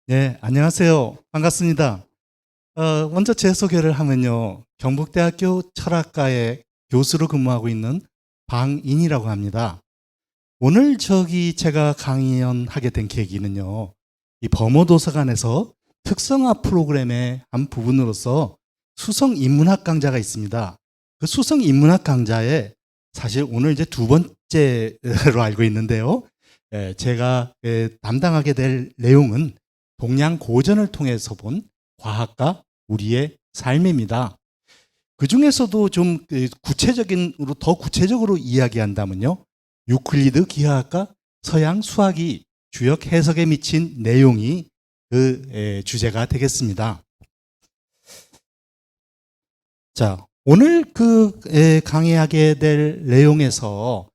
네, 안녕하세요. 반갑습니다. 먼저 제 소개를 하면요. 경북대학교 철학과의 교수로 근무하고 있는 방인이라고 합니다. 오늘 제가 강연하게 된 계기는요. 이 범어도서관에서 특성화 프로그램의 한 부분으로서 수성 인문학 강좌가 있습니다. 그 수성 인문학 강좌에 사실 오늘 이제 두 번째로 알고 있는데요. 제가 담당하게 될 내용은 동양 고전을 통해서 본 과학과 우리의 삶입니다. 그 중에서도 좀 구체적인으로 더 구체적으로 이야기한다면요. 유클리드 기하학과 서양 수학이 주역 해석에 미친 내용이 그 주제가 되겠습니다. 자, 오늘 강의하게 될 내용에서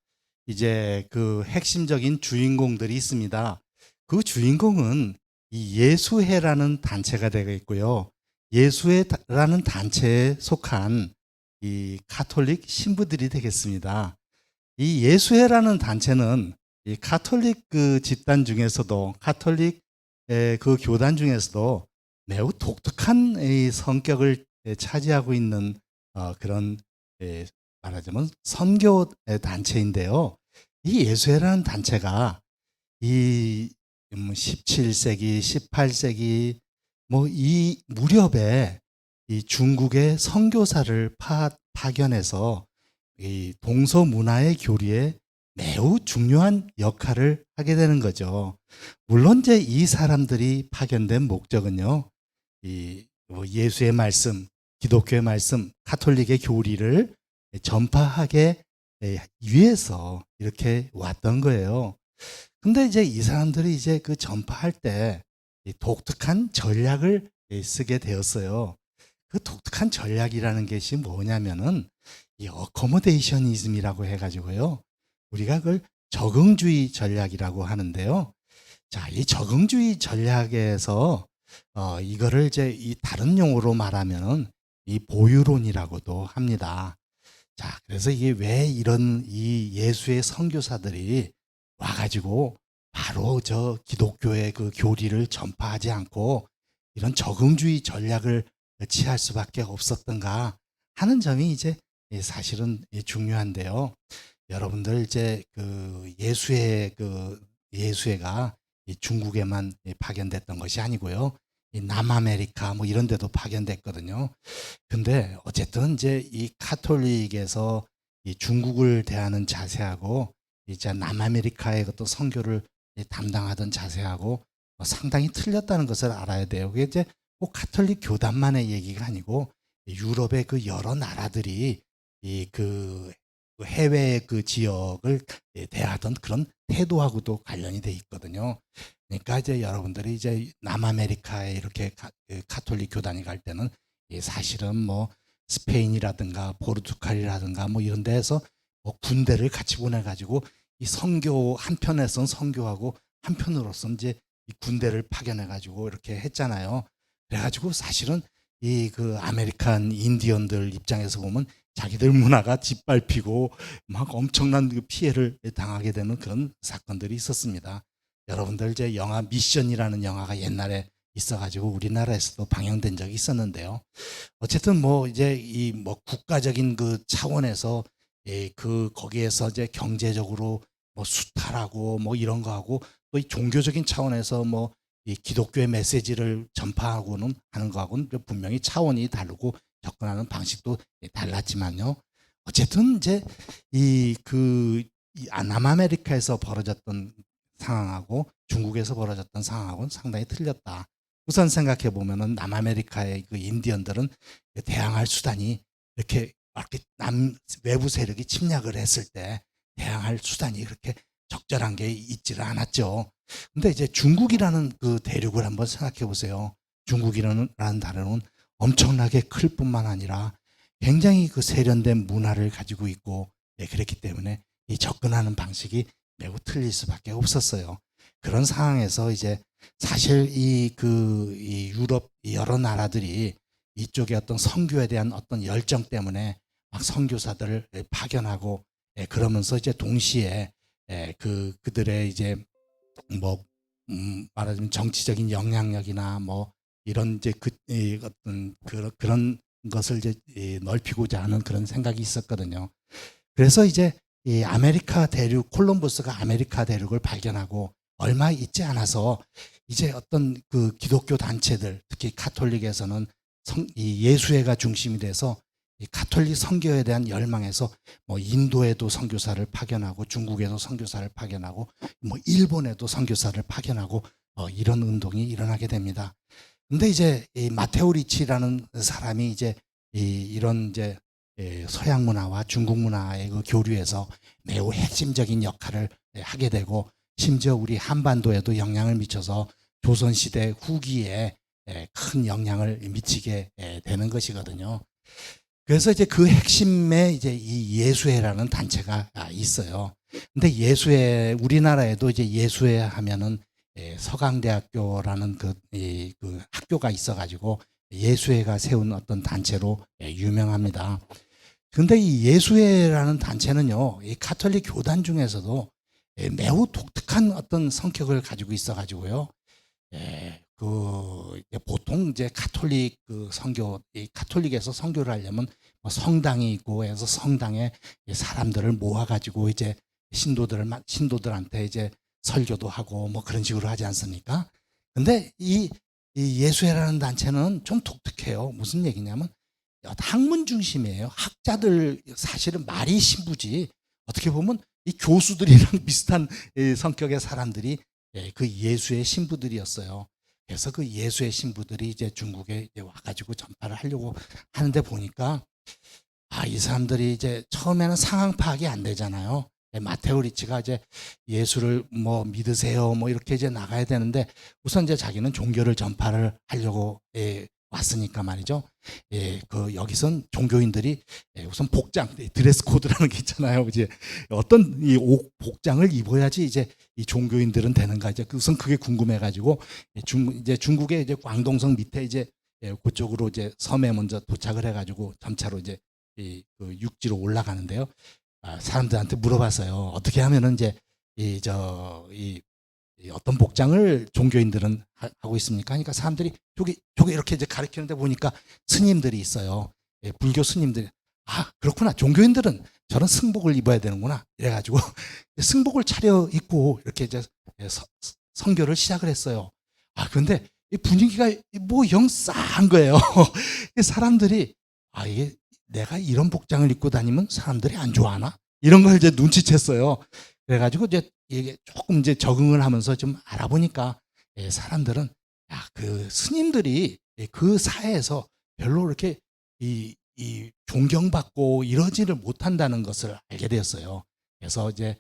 이제 그 핵심적인 주인공들이 있습니다. 그 주인공은 이 예수회라는 단체가 되겠고요. 예수회라는 단체에 속한 이 가톨릭 신부들이 되겠습니다. 이 예수회라는 단체는 이 가톨릭 그 집단 중에서도 가톨릭 그 교단 중에서도 매우 독특한 이 성격을 차지하고 있는 그런 말하자면 선교 단체인데요. 이 예수회라는 단체가 이 17세기, 18세기 뭐 이 무렵에 이 중국의 선교사를 파견해서 이 동서 문화의 교류에 매우 중요한 역할을 하게 되는 거죠. 물론 이제 이 사람들이 파견된 목적은요, 뭐 예수의 말씀, 기독교의 말씀, 가톨릭의 교리를 전파하기 위해서 이렇게 왔던 거예요. 근데 이제 이 사람들이 이제 그 전파할 때 독특한 전략을 쓰게 되었어요. 그 독특한 전략이라는 것이 뭐냐면은 이 어코모데이셔니즘이라고 해가지고요. 우리가 그걸 적응주의 전략이라고 하는데요. 자, 이 적응주의 전략에서 이거를 이제 이 다른 용어로 말하면은 이 보유론이라고도 합니다. 자, 그래서 이게 왜 이런 이 예수의 선교사들이 와가지고 바로 저 기독교의 그 교리를 전파하지 않고 이런 적응주의 전략을 취할 수밖에 없었던가 하는 점이 이제 사실은 중요한데요. 여러분들 이제 그 예수회가 중국에만 파견됐던 것이 아니고요. 이 남아메리카 뭐 이런 데도 파견됐거든요. 근데 어쨌든 이제 이 카톨릭에서 이 중국을 대하는 자세하고 이제 남아메리카의 어떤 선교를 담당하던 자세하고 상당히 틀렸다는 것을 알아야 돼요. 그게 이제 꼭 카톨릭 교단만의 얘기가 아니고 유럽의 그 여러 나라들이 이 해외 그 지역을 대하던 그런 태도하고도 관련이 돼 있거든요. 그러니까 이제 여러분들이 이제 남아메리카에 이렇게 카톨릭 교단이 갈 때는 사실은 뭐 스페인이라든가 포르투갈이라든가 뭐 이런 데에서 뭐 군대를 같이 보내가지고 이 선교 한편에선 선교하고 한편으로선 이제 이 군대를 파견해가지고 이렇게 했잖아요. 그래가지고 사실은 이 그 아메리칸 인디언들 입장에서 보면 자기들 문화가 짓밟히고 막 엄청난 그 피해를 당하게 되는 그런 사건들이 있었습니다. 여러분들 이제 영화 미션이라는 영화가 옛날에 있어가지고 우리나라에서도 방영된 적이 있었는데요. 어쨌든 뭐 이제 이 뭐 국가적인 그 차원에서 그 거기에서 이제 경제적으로 뭐 수탈하고 뭐 이런 거 하고 또 이 종교적인 차원에서 뭐 이 기독교의 메시지를 전파하고는 하는 거하고는 분명히 차원이 다르고 접근하는 방식도 달랐지만요. 어쨌든 이제 남아메리카에서 벌어졌던 상황하고 중국에서 벌어졌던 상황하고는 상당히 틀렸다. 우선 생각해 보면은 남아메리카의 그 인디언들은 대항할 수단이 이렇게 외부 세력이 침략을 했을 때 대항할 수단이 그렇게 적절한 게 있지를 않았죠. 근데 이제 중국이라는 그 대륙을 한번 생각해 보세요. 중국이라는 단어는 엄청나게 클 뿐만 아니라 굉장히 그 세련된 문화를 가지고 있고 그랬기 때문에 이 접근하는 방식이 매우 틀릴 수밖에 없었어요. 그런 상황에서 이제 사실 이 유럽 여러 나라들이 이쪽에 어떤 선교에 대한 어떤 열정 때문에 막 선교사들을 파견하고 그러면서 이제 동시에 그들의 이제 뭐 말하자면 정치적인 영향력이나 뭐 이런 이제 어떤 그런 것을 이제 넓히고자 하는 그런 생각이 있었거든요. 그래서 이제 이 아메리카 대륙, 콜럼버스가 아메리카 대륙을 발견하고 얼마 있지 않아서 이제 어떤 그 기독교 단체들, 특히 가톨릭에서는 이 예수회가 중심이 돼서 이 가톨릭 선교에 대한 열망에서 뭐 인도에도 선교사를 파견하고 중국에도 선교사를 파견하고 뭐 일본에도 선교사를 파견하고 이런 운동이 일어나게 됩니다. 근데 이제 이 마테오 리치라는 사람이 이제 이런 이제 서양 문화와 중국 문화의 그 교류에서 매우 핵심적인 역할을 하게 되고 심지어 우리 한반도에도 영향을 미쳐서 조선시대 후기에 큰 영향을 미치게 되는 것이거든요. 그래서 이제 그 핵심에 이제 이 예수회라는 단체가 있어요. 근데 예수회, 우리나라에도 이제 예수회 하면은 서강대학교라는 그 학교가 있어가지고 예수회가 세운 어떤 단체로 유명합니다. 근데 이 예수회라는 단체는요, 이 가톨릭 교단 중에서도 매우 독특한 어떤 성격을 가지고 있어가지고요. 보통 이제 가톨릭 가톨릭에서 선교를 하려면 뭐 성당이 있고 해서 성당에 사람들을 모아가지고 이제 신도들한테 이제 설교도 하고 뭐 그런 식으로 하지 않습니까? 근데 이 예수회라는 단체는 좀 독특해요. 무슨 얘기냐면 학문 중심이에요. 학자들 사실은 말이 신부지 어떻게 보면 이 교수들이랑 비슷한 성격의 사람들이 그 예수의 신부들이었어요. 그래서 그 예수의 신부들이 이제 중국에 이제 와가지고 전파를 하려고 하는데 보니까 이 사람들이 이제 처음에는 상황 파악이 안 되잖아요. 마테오 리치가 이제 예수를 뭐 믿으세요 뭐 이렇게 이제 나가야 되는데 우선 이제 자기는 종교를 전파를 하려고 왔으니까 말이죠. 여기선 종교인들이 우선 복장, 드레스 코드라는 게 있잖아요. 이제 어떤 이 복장을 입어야지 이제 이 종교인들은 되는가 이제 우선 그게 궁금해가지고 이제 중국의 이제 광동성 밑에 이제 그쪽으로 이제 섬에 먼저 도착을 해가지고 점차로 이제 그 육지로 올라가는데요. 사람들한테 물어봤어요. 어떻게 하면은 이제 어떤 복장을 종교인들은 하고 있습니까? 그러니까 사람들이 저기 이렇게 이제 가리키는데 보니까 스님들이 있어요. 불교 스님들. 그렇구나. 종교인들은 저런 승복을 입어야 되는구나. 이래가지고 승복을 차려 입고 이렇게 이제 선교를 시작을 했어요. 그런데 이 분위기가 뭐 영 싸한 거예요. 사람들이 이게 내가 이런 복장을 입고 다니면 사람들이 안 좋아하나? 이런 걸 이제 눈치챘어요. 그래가지고 이게 조금 이제 적응을 하면서 좀 알아보니까 사람들은 그 스님들이 그 사회에서 별로 이렇게 이 존경받고 이러지를 못한다는 것을 알게 되었어요. 그래서 이제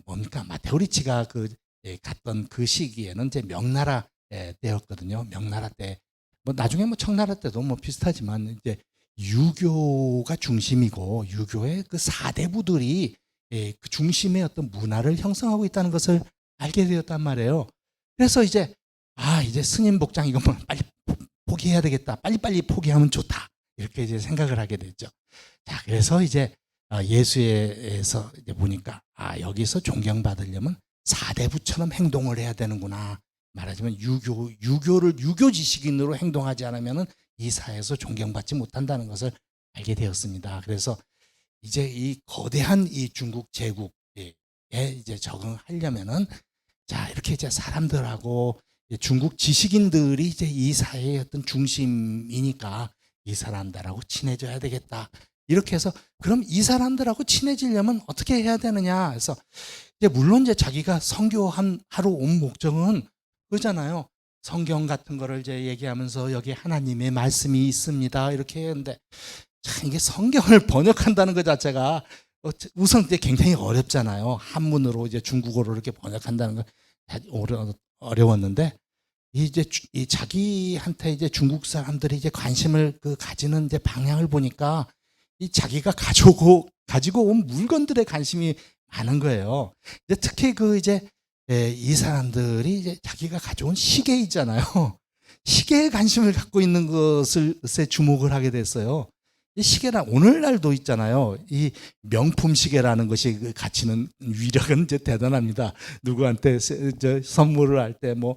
뭡니까 마테오 리치가 갔던 그 시기에는 이제 명나라 때였거든요. 명나라 때 뭐 나중에 뭐 청나라 때도 뭐 비슷하지만 이제 유교가 중심이고 유교의 그 사대부들이 그 중심의 어떤 문화를 형성하고 있다는 것을 알게 되었단 말이에요. 그래서 이제 이제 스님 복장 이거 뭐 빨리 포기해야 되겠다. 빨리빨리 포기하면 좋다. 이렇게 이제 생각을 하게 됐죠. 자, 그래서 이제 예수에서 이제 보니까 여기서 존경받으려면 사대부처럼 행동을 해야 되는구나. 말하자면 유교 지식인으로 행동하지 않으면은 이 사회에서 존경받지 못한다는 것을 알게 되었습니다. 그래서 이제 이 거대한 이 중국 제국에 이제 적응하려면은 자, 이렇게 이제 사람들하고 중국 지식인들이 이제 이 사회의 어떤 중심이니까 이 사람들하고 친해져야 되겠다. 이렇게 해서 그럼 이 사람들하고 친해지려면 어떻게 해야 되느냐 해서 이제 물론 이제 자기가 선교하러 온 목적은 그잖아요. 성경 같은 거를 이제 얘기하면서 여기 하나님의 말씀이 있습니다. 이렇게 했는데 참 이게 성경을 번역한다는 것 자체가 우선 이제 굉장히 어렵잖아요. 한문으로 이제 중국어로 이렇게 번역한다는 건 어려웠는데 이제 이 자기한테 이제 중국 사람들이 이제 관심을 가지는 이제 방향을 보니까 이 자기가 가지고 온 물건들에 관심이 많은 거예요. 이제 특히 이 사람들이 이제 자기가 가져온 시계 있잖아요. 시계에 관심을 갖고 있는 것에 주목을 하게 됐어요. 이 시계나 오늘날도 있잖아요. 이 명품 시계라는 것이 그 가치는 위력은 이제 대단합니다. 누구한테 선물을 할 때 뭐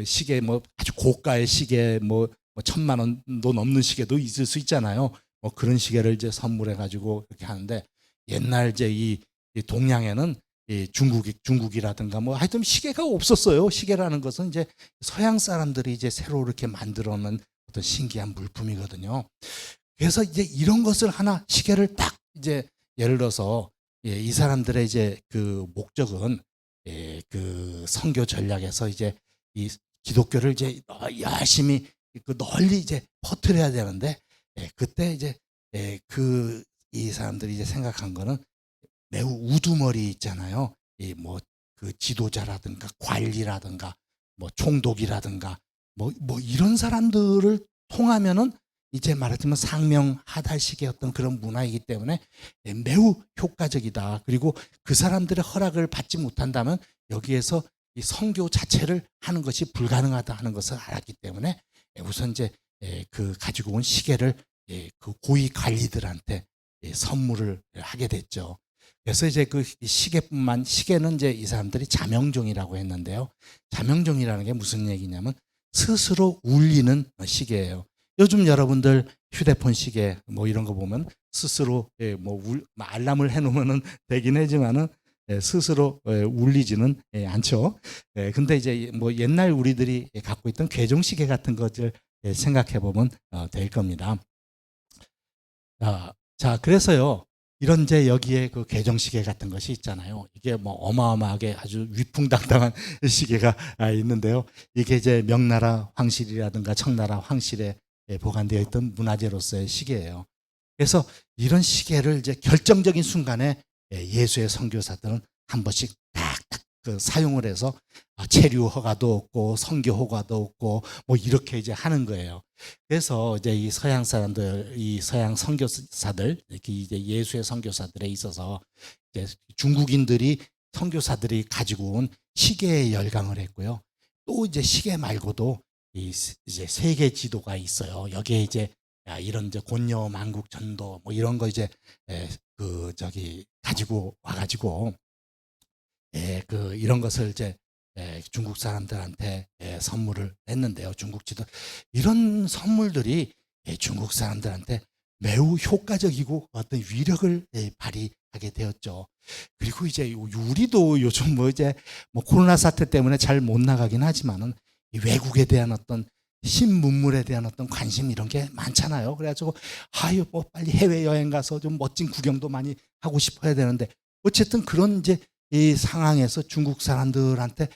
시계 뭐 아주 고가의 시계 뭐 1,000만 원도 넘는 시계도 있을 수 있잖아요. 뭐 그런 시계를 이제 선물해 가지고 이렇게 하는데 옛날 이제 이 동양에는 이 중국이라든가 뭐 하여튼 시계가 없었어요. 시계라는 것은 이제 서양 사람들이 이제 새로 이렇게 만들어낸 어떤 신기한 물품이거든요. 그래서 이제 이런 것을 하나 시계를 딱 이제 예를 들어서 이 사람들의 이제 그 목적은 그 선교 전략에서 이제 이 기독교를 이제 열심히 그 널리 이제 퍼뜨려야 되는데 그때 이제 그 이 사람들이 이제 생각한 거는 매우 우두머리 있잖아요. 이 뭐 그 지도자라든가 관리라든가 뭐 총독이라든가 뭐 이런 사람들을 통하면은 이제 말하자면 상명하달식의 어떤 그런 문화이기 때문에 매우 효과적이다. 그리고 그 사람들의 허락을 받지 못한다면 여기에서 이 선교 자체를 하는 것이 불가능하다 하는 것을 알았기 때문에 우선 이제 그 가지고 온 시계를 그 고위 관리들한테 선물을 하게 됐죠. 그래서 이제 그 시계는 이제 이 사람들이 자명종이라고 했는데요. 자명종이라는 게 무슨 얘기냐면 스스로 울리는 시계예요. 요즘 여러분들 휴대폰 시계 뭐 이런 거 보면 스스로 뭐 알람을 해놓으면은 되긴 하지만은 스스로 울리지는 않죠. 근데 이제 뭐 옛날 우리들이 갖고 있던 괴종 시계 같은 것을 생각해 보면 될 겁니다. 자, 그래서요. 이런 이제 여기에 그 괴종시계 같은 것이 있잖아요. 이게 뭐 어마어마하게 아주 위풍당당한 시계가 있는데요. 이게 이제 명나라 황실이라든가 청나라 황실에 보관되어 있던 문화재로서의 시계예요. 그래서 이런 시계를 이제 결정적인 순간에 예수의 선교사들은 한 번씩 딱딱 그 사용을 해서 체류 허가도 없고 선교 허가도 없고 뭐 이렇게 이제 하는 거예요. 그래서 이제 이 서양 사람들, 이 서양 선교사들, 이제 예수의 선교사들에 있어서 이제 중국인들이 선교사들이 가지고 온 시계에 열광을 했고요. 또 이제 시계 말고도 이제 세계 지도가 있어요. 여기에 이제 이런 이제 곤여 만국 전도 뭐 이런 거 이제 그 저기 가지고 와가지고 그 이런 것을 이제 중국 사람들한테 선물을 했는데요. 중국 지도 이런 선물들이 중국 사람들한테 매우 효과적이고 어떤 위력을 발휘하게 되었죠. 그리고 이제 우리도 요즘 뭐 이제 뭐 코로나 사태 때문에 잘 못 나가긴 하지만은 외국에 대한 어떤 신문물에 대한 어떤 관심 이런 게 많잖아요. 그래가지고 아유 뭐 빨리 해외 여행 가서 좀 멋진 구경도 많이 하고 싶어야 되는데 어쨌든 그런 이제 이 상황에서 중국 사람들한테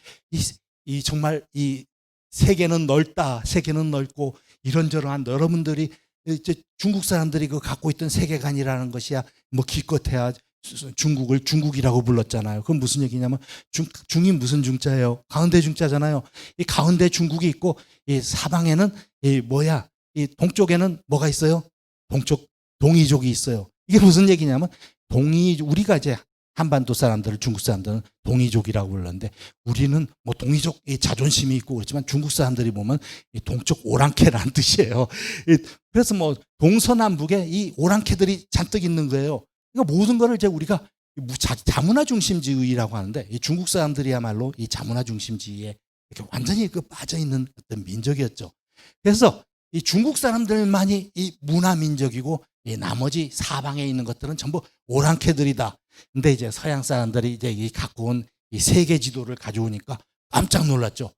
이 정말 이 세계는 넓다, 세계는 넓고 이런저런한 여러분들이 이제 중국 사람들이 그 갖고 있던 세계관이라는 것이야 뭐 기껏해야 중국을 중국이라고 불렀잖아요. 그건 무슨 얘기냐면 중이 무슨 중자예요? 가운데 중자잖아요. 이 가운데 중국이 있고 이 사방에는 이 뭐야? 이 동쪽에는 뭐가 있어요? 동쪽 동이족이 있어요. 이게 무슨 얘기냐면 우리가 이제 한반도 사람들을 중국 사람들은 동이족이라고 불렀는데 우리는 뭐 동이족 자존심이 있고 그렇지만 중국 사람들이 보면 이 동쪽 오랑캐라는 뜻이에요. 그래서 뭐 동서남북에 이 오랑캐들이 잔뜩 있는 거예요. 그러니까 모든 거를 이제 우리가 자문화 중심주의라고 하는데 이 중국 사람들이야말로 이 자문화 중심주의에 이렇게 완전히 그 빠져 있는 어떤 민족이었죠. 그래서 이 중국 사람들만이 이 문화 민족이고 이 나머지 사방에 있는 것들은 전부 오랑캐들이다. 근데 이제 서양 사람들이 이제 이 갖고 온 이 세계 지도를 가져오니까 깜짝 놀랐죠.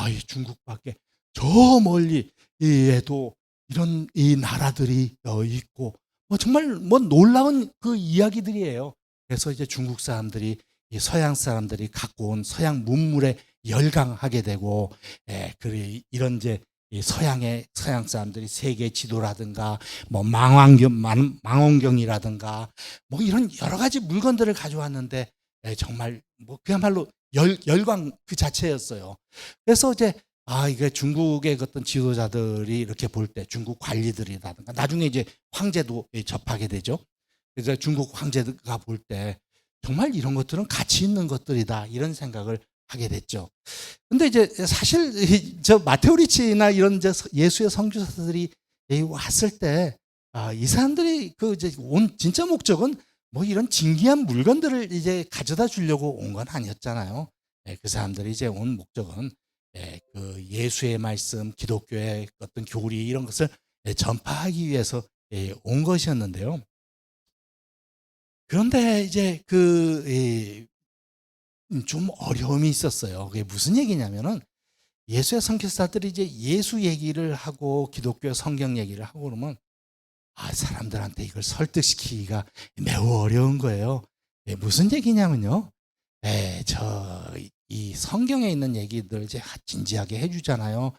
이 중국밖에 저 멀리 에도 이런 이 나라들이 있고 뭐 정말 뭐 놀라운 그 이야기들이에요. 그래서 이제 중국 사람들이 이 서양 사람들이 갖고 온 서양 문물에 열광하게 되고, 이런 이제 이 서양 사람들이 세계 지도라든가 뭐 망원경이라든가 뭐 이런 여러 가지 물건들을 가져왔는데 정말 뭐 그야말로 열광 그 자체였어요. 그래서 이제 이게 중국의 어떤 지도자들이 이렇게 볼 때 중국 관리들이라든가 나중에 이제 황제도 접하게 되죠. 그래서 중국 황제가 볼 때 정말 이런 것들은 가치 있는 것들이다 이런 생각을 하게 됐죠. 근데 이제 사실 저 마테오 리치나 이런 이제 예수의 선교사들이 왔을 때 이 사람들이 그 이제 온 진짜 목적은 뭐 이런 진귀한 물건들을 이제 가져다 주려고 온 건 아니었잖아요. 그 사람들이 이제 온 목적은 그 예수의 말씀, 기독교의 어떤 교리 이런 것을 전파하기 위해서 온 것이었는데요. 그런데 이제 좀 어려움이 있었어요. 그게 무슨 얘기냐면은 예수의 선교사들이 이제 예수 얘기를 하고 기독교 성경 얘기를 하고 그러면 사람들한테 이걸 설득시키기가 매우 어려운 거예요. 무슨 얘기냐면요. 이 성경에 있는 얘기들 이제 진지하게 해주잖아요.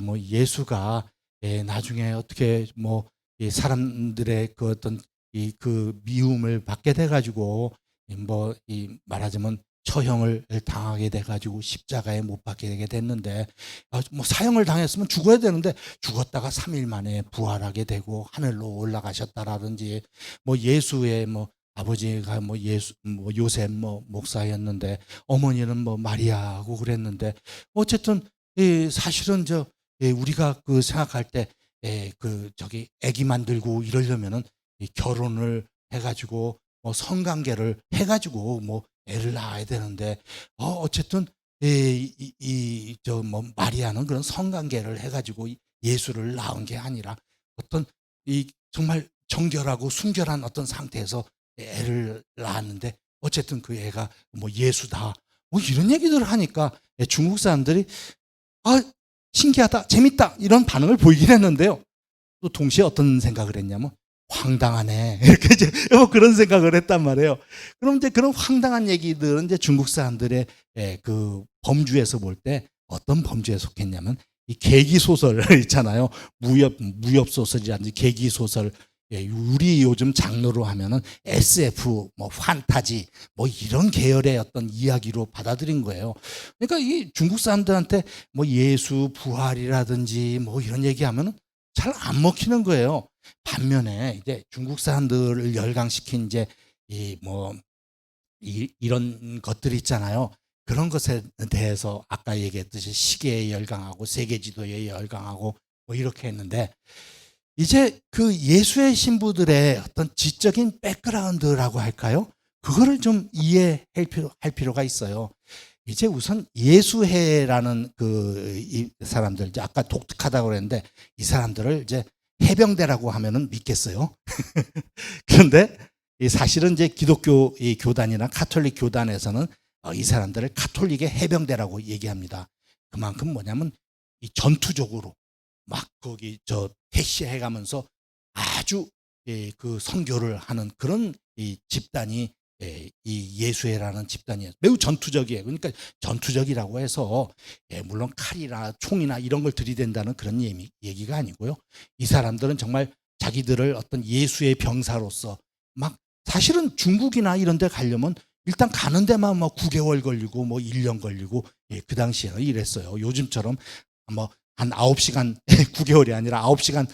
뭐 예수가 나중에 어떻게 뭐 이 사람들의 그 어떤 그 미움을 받게 돼가지고 뭐 이 말하자면 처형을 당하게 돼가지고 십자가에 못 박히게 됐는데 뭐 사형을 당했으면 죽어야 되는데 죽었다가 3일 만에 부활하게 되고 하늘로 올라가셨다라든지 뭐 예수의 뭐 아버지가 뭐 요셉 뭐 목사였는데 어머니는 뭐 마리아하고 그랬는데 어쨌든 사실은 우리가 그 생각할 때 저기 아기 만들고 이러려면은 결혼을 해가지고 뭐 성관계를 해가지고 뭐 애를 낳아야 되는데 어쨌든 뭐 마리아는 그런 성관계를 해가지고 예수를 낳은 게 아니라 어떤 정말 정결하고 순결한 어떤 상태에서 애를 낳았는데 어쨌든 그 애가 뭐 예수다 뭐 이런 얘기들을 하니까 중국 사람들이 신기하다 재밌다 이런 반응을 보이긴 했는데요. 또 동시에 어떤 생각을 했냐면 황당하네 이렇게 이제 그런 생각을 했단 말이에요. 그럼 이제 그런 황당한 얘기들은 이제 중국 사람들의 그 범주에서 볼 때 어떤 범주에 속했냐면 이 계기 소설 있잖아요. 무협 소설이라든지 계기 소설. 우리 요즘 장르로 하면은 SF, 뭐 판타지, 뭐 이런 계열의 어떤 이야기로 받아들인 거예요. 그러니까 이 중국 사람들한테 뭐 예수 부활이라든지 뭐 이런 얘기하면은 잘 안 먹히는 거예요. 반면에 이제 중국 사람들을 열광시킨 이제 이런 것들이 있잖아요. 그런 것에 대해서 아까 얘기했듯이 시계에 열광하고 세계 지도에 열광하고 뭐 이렇게 했는데 이제 그 예수의 신부들의 어떤 지적인 백그라운드라고 할까요? 그거를 좀 이해할 필요가 있어요. 이제 우선 예수회라는 이 사람들, 이제 아까 독특하다고 그랬는데 이 사람들을 이제 해병대라고 하면은 믿겠어요. 그런데 사실은 이제 기독교 교단이나 카톨릭 교단에서는 이 사람들을 카톨릭의 해병대라고 얘기합니다. 그만큼 뭐냐면 이 전투적으로 막 거기 대시해 가면서 아주 그 선교를 하는 그런 이 집단이 이 예수회라는 집단이에요. 매우 전투적이에요. 그러니까 전투적이라고 해서 물론 칼이나 총이나 이런 걸 들이댄다는 그런 얘기가 아니고요. 이 사람들은 정말 자기들을 어떤 예수의 병사로서 막 사실은 중국이나 이런 데 가려면 일단 가는 데만 뭐 9개월 걸리고 뭐 1년 걸리고 그 당시에는 이랬어요. 요즘처럼 뭐 한 9시간 9개월이 아니라 9시간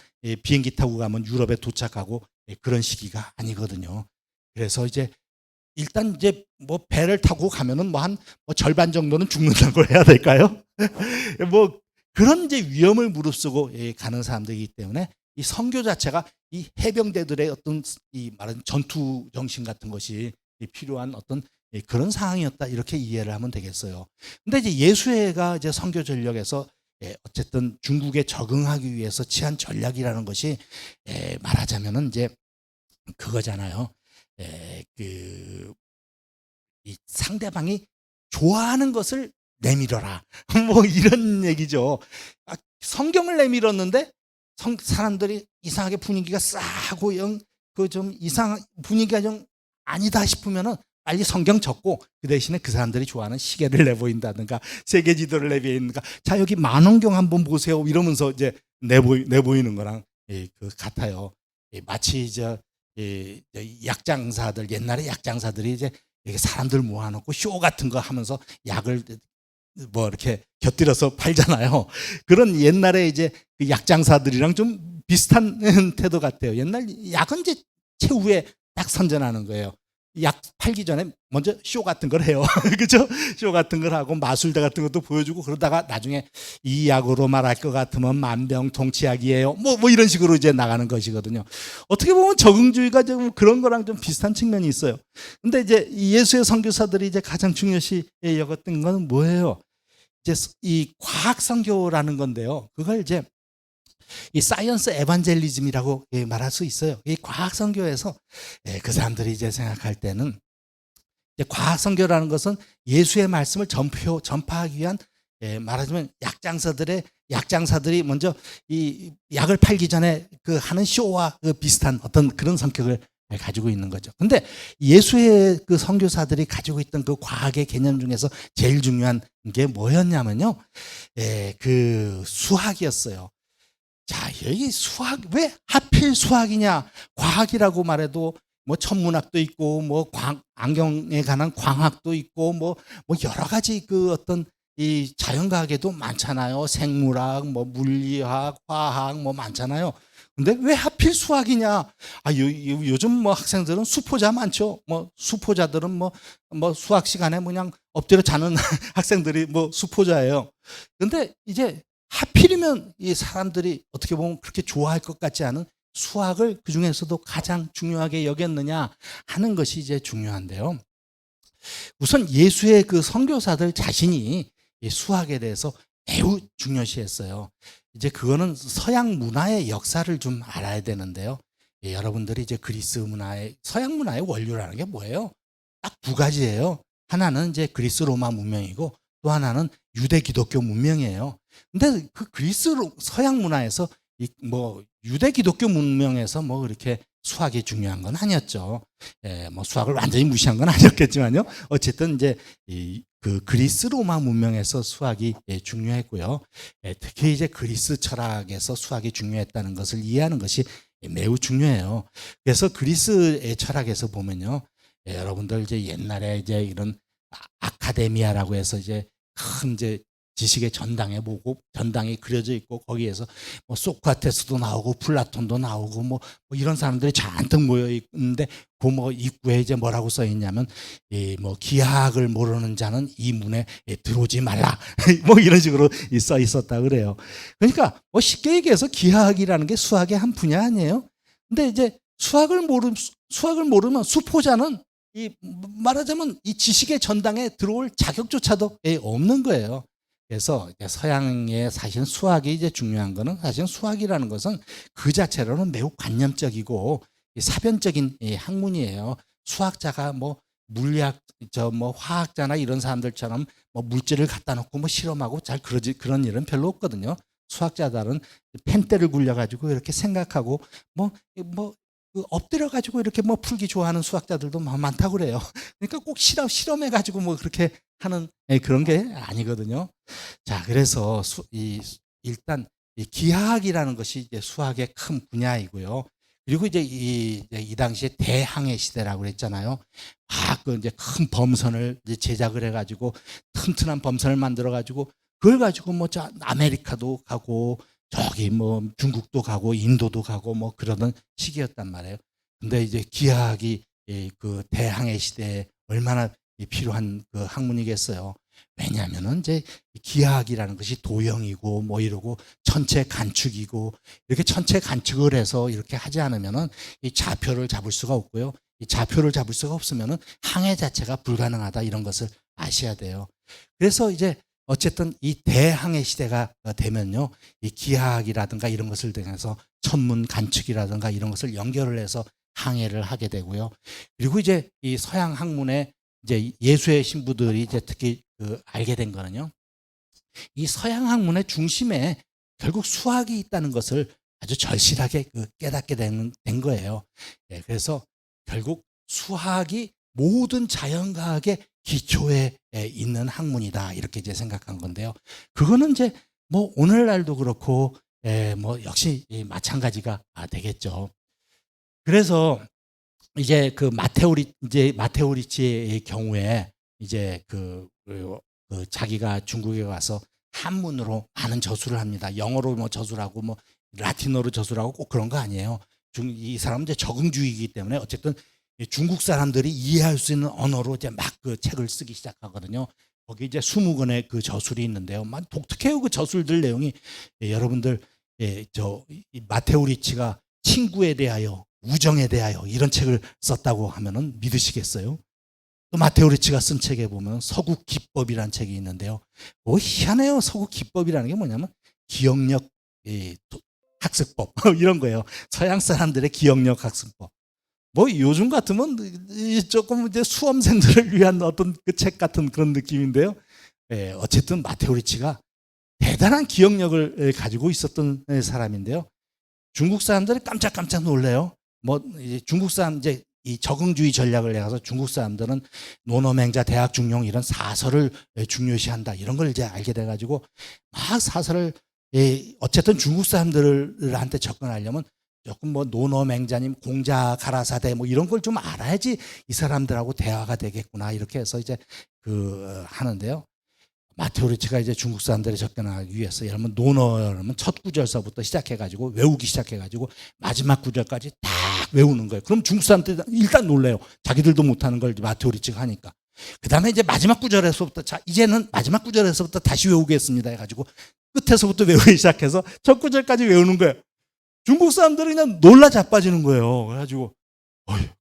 비행기 타고 가면 유럽에 도착하고 그런 시기가 아니거든요. 그래서 이제 일단 이제 뭐 배를 타고 가면은 뭐 한 절반 정도는 죽는다고 해야 될까요? 뭐 그런 이제 위험을 무릅쓰고 가는 사람들이기 때문에 이 선교 자체가 이 해병대들의 어떤 이 말하는 전투 정신 같은 것이 필요한 어떤 그런 상황이었다 이렇게 이해를 하면 되겠어요. 근데 이제 예수회가 이제 선교 전력에서 어쨌든 중국에 적응하기 위해서 취한 전략이라는 것이 말하자면은 이제 그거잖아요. 이 상대방이 좋아하는 것을 내밀어라. 뭐 이런 얘기죠. 성경을 내밀었는데 사람들이 이상하게 분위기가 싸고 좀 분위기가 좀 아니다 싶으면은 빨리 성경 적고 그 대신에 그 사람들이 좋아하는 시계를 내보인다든가 세계 지도를 내보인다든가 자 여기 만원경 한번 보세요 이러면서 이제 내보이는 거랑 그 같아요. 마치 약장사들 옛날에 약장사들이 이제 사람들 모아놓고 쇼 같은 거 하면서 약을 뭐 이렇게 곁들여서 팔잖아요. 그런 옛날에 이제 그 약장사들이랑 좀 비슷한 태도 같아요. 옛날 약은 이제 최후에 딱 선전하는 거예요. 약 팔기 전에 먼저 쇼 같은 걸 해요. 그죠? 쇼 같은 걸 하고 마술대 같은 것도 보여주고 그러다가 나중에 이 약으로 말할 것 같으면 만병통치약이에요. 뭐 이런 식으로 이제 나가는 것이거든요. 어떻게 보면 적응주의가 좀 그런 거랑 좀 비슷한 측면이 있어요. 근데 이제 예수의 선교사들이 이제 가장 중요시 여겼던 건 뭐예요? 이제 이 과학 선교라는 건데요. 그걸 이제 이 사이언스 에반젤리즘이라고 말할 수 있어요. 이 과학 선교에서 그 사람들이 이제 생각할 때는 이제 과학 선교라는 것은 예수의 말씀을 전파하기 위한 말하자면 약장사들이 먼저 이 약을 팔기 전에 그 하는 쇼와 그 비슷한 어떤 그런 성격을 가지고 있는 거죠. 근데 예수의 그 선교사들이 가지고 있던 그 과학의 개념 중에서 제일 중요한 게 뭐였냐면요. 그 수학이었어요. 자, 여기 수학, 왜 하필 수학이냐? 과학이라고 말해도 뭐 천문학도 있고, 뭐 안경에 관한 광학도 있고, 뭐 여러 가지 그 어떤 이 자연과학에도 많잖아요. 생물학, 뭐 물리학, 화학, 뭐 많잖아요. 근데 왜 하필 수학이냐? 요즘 뭐 학생들은 수포자 많죠. 뭐 수포자들은 뭐 수학 시간에 그냥 엎드려 자는 학생들이 뭐 수포자예요. 근데 이제 하필이면 이 사람들이 어떻게 보면 그렇게 좋아할 것 같지 않은 수학을 그 중에서도 가장 중요하게 여겼느냐 하는 것이 이제 중요한데요. 우선 예수의 그 선교사들 자신이 이 수학에 대해서 매우 중요시했어요. 이제 그거는 서양 문화의 역사를 좀 알아야 되는데요. 여러분들이 이제 그리스 문화의 서양 문화의 원료라는 게 뭐예요? 딱 두 가지예요. 하나는 이제 그리스 로마 문명이고 또 하나는 유대 기독교 문명이에요. 근데 그 서양 문화에서 뭐 유대 기독교 문명에서 뭐 그렇게 수학이 중요한 건 아니었죠. 뭐 수학을 완전히 무시한 건 아니었겠지만요. 어쨌든 이제 그 그리스 로마 문명에서 수학이 중요했고요. 특히 이제 그리스 철학에서 수학이 중요했다는 것을 이해하는 것이 매우 중요해요. 그래서 그리스의 철학에서 보면요. 여러분들 이제 옛날에 이제 이런 아카데미아라고 해서 이제 큰 이제 지식의 전당이 그려져 있고 거기에서 뭐 소크라테스도 나오고 플라톤도 나오고 뭐 이런 사람들이 잔뜩 모여 있는데 그 뭐 입구에 이제 뭐라고 써 있냐면 뭐 기하학을 모르는 자는 이 문에 들어오지 말라 뭐 이런 식으로 써 있었다 그래요. 그러니까 뭐 쉽게 얘기해서 기하학이라는 게 수학의 한 분야 아니에요. 근데 이제 수학을 모르면 수포자는 말하자면 이 지식의 전당에 들어올 자격조차도 없는 거예요. 그래서 서양의 사실 수학이 이제 중요한 거는 사실 수학이라는 것은 그 자체로는 매우 관념적이고 사변적인 학문이에요. 수학자가 뭐 물리학, 뭐 화학자나 이런 사람들처럼 뭐 물질을 갖다 놓고 뭐 실험하고 그런 일은 별로 없거든요. 수학자들은 펜대를 굴려가지고 이렇게 생각하고 그 엎드려 가지고 이렇게 뭐 풀기 좋아하는 수학자들도 많다고 그래요. 그러니까 꼭 실험해 가지고 뭐 그렇게 하는 그런 게 아니거든요. 자, 그래서 일단 이 기하학이라는 것이 이제 수학의 큰 분야이고요. 그리고 이제 이 당시에 대항해 시대라고 그랬잖아요. 그 이제 큰 범선을 이제 제작을 해가지고 튼튼한 범선을 만들어가지고 그걸 가지고 뭐 아메리카도 가고 저기 뭐 중국도 가고 인도도 가고 뭐 그러던 시기였단 말이에요. 근데 이제 기하학이 그 대항해 시대에 얼마나 필요한 그 학문이겠어요. 왜냐하면은 이제 기하학이라는 것이 도형이고 뭐 이러고 천체 관측이고 이렇게 천체 관측을 해서 이렇게 하지 않으면은 이 좌표를 잡을 수가 없고요. 이 좌표를 잡을 수가 없으면은 항해 자체가 불가능하다 이런 것을 아셔야 돼요. 그래서 이제 어쨌든 이 대항해 시대가 되면요, 이 기하학이라든가 이런 것을 통해서 천문 관측이라든가 이런 것을 연결을 해서 항해를 하게 되고요. 그리고 이제 이 서양 학문의 이제 예수의 신부들이 이제 특히 알게 된 거는요, 이 서양 학문의 중심에 결국 수학이 있다는 것을 아주 절실하게 깨닫게 된 거예요. 그래서 결국 수학이 모든 자연과학의 기초에 있는 학문이다 이렇게 이제 생각한 건데요. 그거는 이제 뭐 오늘날도 그렇고 뭐 역시 마찬가지가 되겠죠. 그래서 이제 그 마테오리치의 경우에 이제 자기가 중국에 가서 한문으로 많은 저술을 합니다. 영어로 뭐 저술을 하고 뭐 라틴어로 저술을 하고 꼭 그런 거 아니에요. 이 사람은 이제 적응주의이기 때문에 어쨌든 중국 사람들이 이해할 수 있는 언어로 이제 막 그 책을 쓰기 시작하거든요. 거기 이제 20권의 그 저술이 있는데요. 막 독특해요. 그 저술들 내용이. 여러분들 마테오 리치가 친구에 대하여, 우정에 대하여 이런 책을 썼다고 하면은 믿으시겠어요? 또 마테오 리치가 쓴 책에 보면 서구 기법이라는 책이 있는데요. 뭐 희한해요. 서구 기법이라는 게 뭐냐면 기억력 학습법 이런 거예요. 서양 사람들의 기억력 학습법. 뭐 요즘 같으면 조금 이제 수험생들을 위한 어떤 그 책 같은 그런 느낌인데요. 어쨌든 마테오 리치가 대단한 기억력을 가지고 있었던 사람인데요. 중국 사람들이 깜짝깜짝 놀래요. 뭐 이제 중국 사람 이제 이 적응주의 전략을 내가서 중국 사람들은 노노맹자, 대학중용 이런 사설을 중요시한다 이런 걸 이제 알게 돼가지고 막 사설을 어쨌든 중국 사람들한테 접근하려면 조금 뭐 노노맹자님, 공자, 가라사대 뭐 이런 걸 좀 알아야지 이 사람들하고 대화가 되겠구나 이렇게 해서 이제 하는데요. 마테오 리치가 이제 중국 사람들이 접근하기 위해서 여러분 논어라면 첫 구절서부터 시작해가지고 외우기 시작해가지고 마지막 구절까지 딱 외우는 거예요. 그럼 중국 사람들이 일단 놀래요. 자기들도 못하는 걸 마테오 리치가 하니까. 그 다음에 이제 마지막 구절에서부터 자 이제는 마지막 구절에서부터 다시 외우겠습니다 해가지고 끝에서부터 외우기 시작해서 첫 구절까지 외우는 거예요. 중국 사람들이 그냥 놀라 자빠지는 거예요. 그래가지고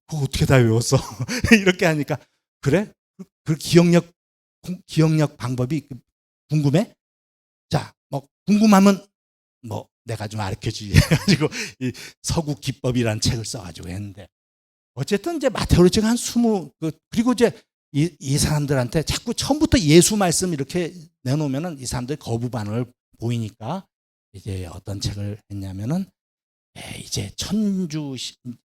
그거 어떻게 다 외웠어? 이렇게 하니까 그래? 그 기억력 방법이 궁금해? 자, 뭐 궁금하면 뭐 내가 좀 가르쳐주지 해가지고 이 서구 기법이라는 책을 써가지고 했는데 어쨌든 이제 마테오 리치가 한 20 그리고 이제 이 사람들한테 자꾸 처음부터 예수 말씀 이렇게 내놓으면은 이 사람들이 거부 반응을 보이니까 이제 어떤 책을 했냐면은 이제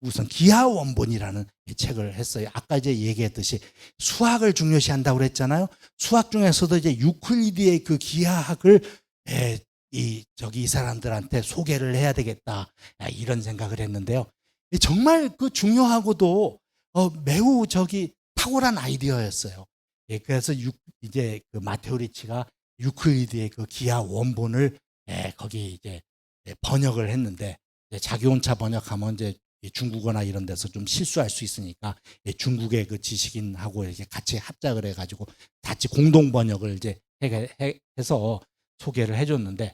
우선 기하원본이라는 책을 했어요. 아까 이제 얘기했듯이 수학을 중요시한다고 그랬잖아요. 수학 중에서도 이제 유클리드의 그 기하학을 이 사람들한테 소개를 해야 되겠다 이런 생각을 했는데요. 정말 그 중요하고도 매우 탁월한 아이디어였어요. 그래서 이제 그 마테오 리치가 유클리드의 그 기하 원본을 거기 이제 번역을 했는데 자기 혼자 번역하면 이제 중국어나 이런 데서 좀 실수할 수 있으니까 중국의 그 지식인하고 이렇게 같이 합작을 해가지고 같이 공동 번역을 이제 해서 소개를 해줬는데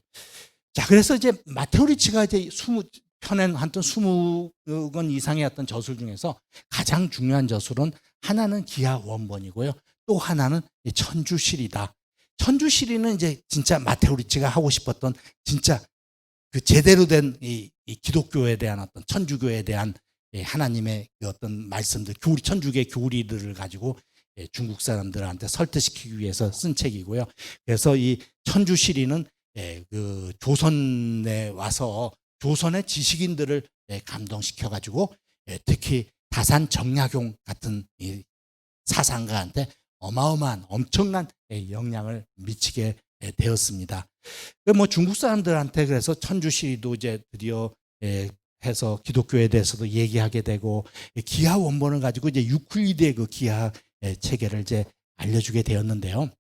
자 그래서 이제 마테오 리치가 이제 20편엔 한ton 20권 이상의 어떤 저술 중에서 가장 중요한 저술은 하나는 기하 원본이고요. 또 하나는 천주시리다. 천주시리는 이제 진짜 마테오 리치가 하고 싶었던 진짜 그 제대로 된 이 기독교에 대한 어떤 천주교에 대한 하나님의 그 어떤 말씀들, 천주교의 교리들을 가지고 중국 사람들한테 설득시키기 위해서 쓴 책이고요. 그래서 이 천주시리는 그 조선에 와서 조선의 지식인들을 감동시켜 가지고 특히 다산 정약용 같은 이 사상가한테 어마어마한 엄청난 영향을 미치게 되었습니다. 뭐 중국 사람들한테 그래서 천주시리도 이제 드디어 해서 기독교에 대해서도 얘기하게 되고 기하 원본을 가지고 이제 유클리드의 그 기하 체계를 이제 알려주게 되었는데요.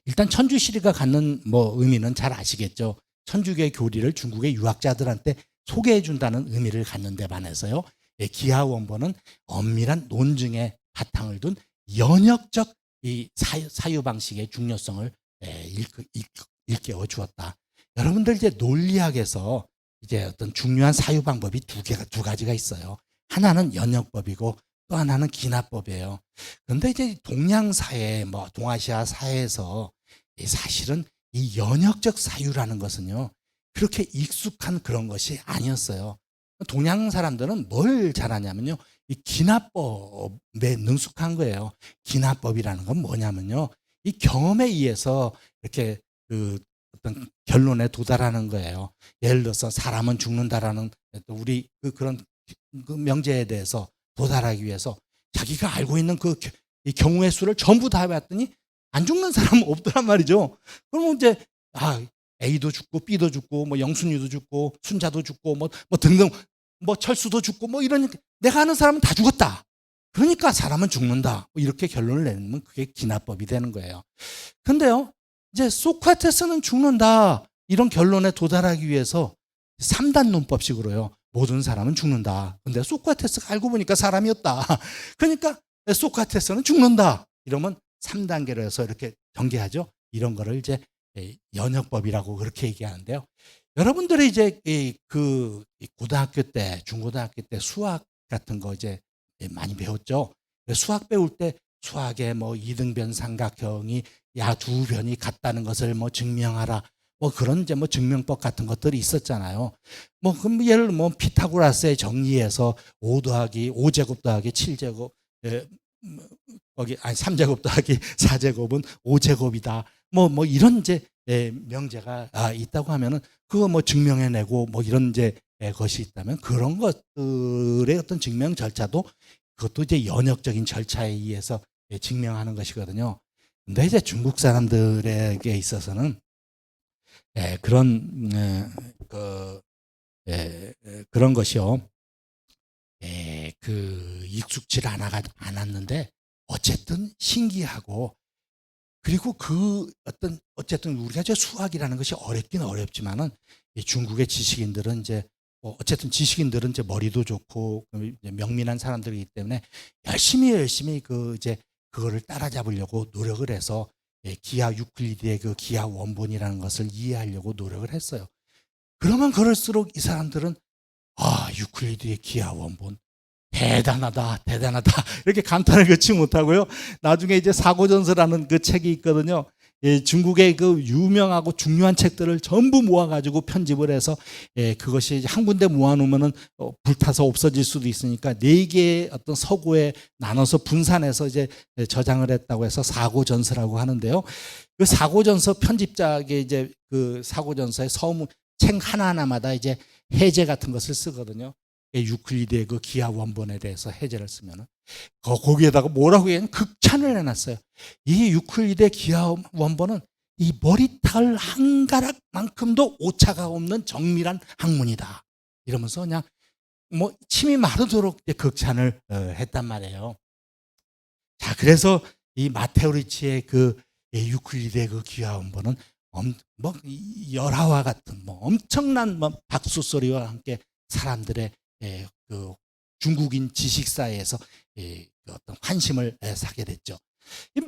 일단 천주시리가 갖는 뭐 의미는 잘 아시겠죠. 천주교의 교리를 중국의 유학자들한테 소개해 준다는 의미를 갖는 데 반해서요. 기하 원본은 엄밀한 논증의 바탕을 둔 연역적 이 사유 방식의 중요성을 일깨워 주었다. 여러분들 이제 논리학에서 이제 어떤 중요한 사유 방법이 두 가지가 있어요. 하나는 연역법이고 또 하나는 기납법이에요. 그런데 이제 동양 사회, 뭐 동아시아 사회에서 사실은 이 연역적 사유라는 것은요 그렇게 익숙한 그런 것이 아니었어요. 동양 사람들은 뭘 잘하냐면요 이 기납법에 능숙한 거예요. 기납법이라는 건 뭐냐면요 이 경험에 의해서 이렇게 그 어떤 결론에 도달하는 거예요. 예를 들어서 사람은 죽는다라는 우리 그런 그 명제에 대해서 도달하기 위해서 자기가 알고 있는 이 경우의 수를 전부 다 해봤더니 안 죽는 사람은 없더란 말이죠. 그러면 이제 A도 죽고 B도 죽고 뭐 영순이도 죽고 순자도 죽고 뭐 등등 뭐 철수도 죽고 뭐 이러니까 내가 아는 사람은 다 죽었다. 그러니까 사람은 죽는다. 이렇게 결론을 내면 그게 기납법이 되는 거예요. 그런데요, 이제 소크라테스는 죽는다. 이런 결론에 도달하기 위해서 3단 논법식으로요. 모든 사람은 죽는다. 근데 소크라테스가 알고 보니까 사람이었다. 그러니까 소크라테스는 죽는다. 이러면 3단계로 해서 이렇게 전개하죠. 이런 거를 이제 연역법이라고 그렇게 얘기하는데요. 여러분들이 이제 그 고등학교 때, 중고등학교 때 수학 같은 거 이제 많이 배웠죠. 수학 배울 때 수학의 뭐 이등변 삼각형이 야 두 변이 같다는 것을 뭐 증명하라. 뭐 그런 이제 뭐 증명법 같은 것들이 있었잖아요. 뭐 그럼 예를 뭐 피타고라스의 정리에서 5 더하기 5제곱 더하기 7제곱 거기 아니 3제곱 더하기 4제곱은 5제곱이다. 뭐 이런 이제 명제가 있다고 하면은 그거 뭐 증명해내고 뭐 이런 이제 것이 있다면 그런 것들의 어떤 증명 절차도 그것도 이제 연역적인 절차에 의해서 증명하는 것이거든요. 근데 이제 중국 사람들에게 있어서는 그런 그런 것이요. 그 익숙치 않았는데 어쨌든 신기하고 그리고 그 어쨌든 우리가 이제 수학이라는 것이 어렵긴 어렵지만은 중국의 지식인들은 이제 어쨌든 지식인들은 이제 머리도 좋고 명민한 사람들이기 때문에 열심히 그거를 따라잡으려고 노력을 해서 기하 유클리드의 그 기하 원본이라는 것을 이해하려고 노력을 했어요. 그러면 그럴수록 이 사람들은 유클리드의 기하 원본 대단하다 이렇게 감탄을 그치 못하고요. 나중에 이제 사고전서라는 그 책이 있거든요. 중국의 그 유명하고 중요한 책들을 전부 모아가지고 편집을 해서 그것이 한 군데 모아놓으면은 불타서 없어질 수도 있으니까 4개의 어떤 서고에 나눠서 분산해서 이제 저장을 했다고 해서 사고전서라고 하는데요. 그 사고전서 편집자에게 이제 그 사고전서의 서문 책 하나하나마다 이제 해제 같은 것을 쓰거든요. 유클리드의 그 기하 원본에 대해서 해제를 쓰면은 거기에다가 뭐라고 얘기하면 극찬을 해놨어요. 이 유클리드의 기하 원본은 이 머리털 한 가락만큼도 오차가 없는 정밀한 학문이다. 이러면서 그냥 뭐 침이 마르도록 극찬을 했단 말이에요. 자, 그래서 이 마테오 리치의 그 유클리드의 그 기하 원본은 뭐 열화와 같은 뭐 엄청난 뭐 박수 소리와 함께 사람들의 그 중국인 지식사회에서 어떤 환심을 사게 됐죠.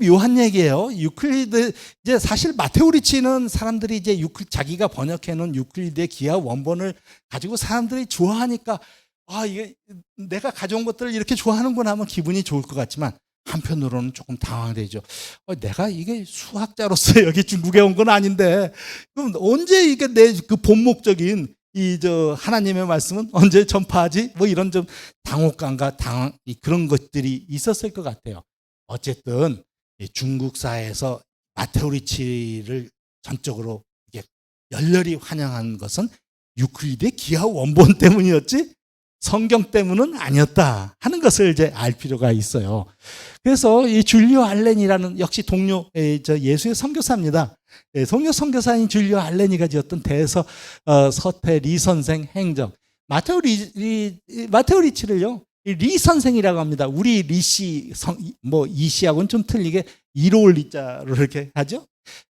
묘한 얘기예요. 유클리드 이제 사실 마테오 리치는 사람들이 이제 자기가 번역해놓은 유클리드의 기하 원본을 가지고 사람들이 좋아하니까 이게 내가 가져온 것들을 이렇게 좋아하는구나 하면 기분이 좋을 것 같지만 한편으로는 조금 당황되죠. 내가 이게 수학자로서 여기 중국에 온 건 아닌데 그럼 언제 이게 내 그 본 목적인 하나님의 말씀은 언제 전파하지? 뭐 이런 좀 당혹감과 그런 것들이 있었을 것 같아요. 어쨌든 중국 사회에서 마테오 리치를 전적으로 이게 열렬히 환영한 것은 유클리드의 기하 원본 때문이었지 성경 때문은 아니었다 하는 것을 이제 알 필요가 있어요. 그래서 이 줄리오 알렌이라는 역시 동료 예수의 선교사입니다. 동료 선교사인 줄리오 알렌이가 지었던 대서 서태 리 선생 행정. 마테오 리치를요 리 선생이라고 합니다. 우리 리씨 뭐 이씨하고는 좀 틀리게 이로울 리자로 이렇게 하죠.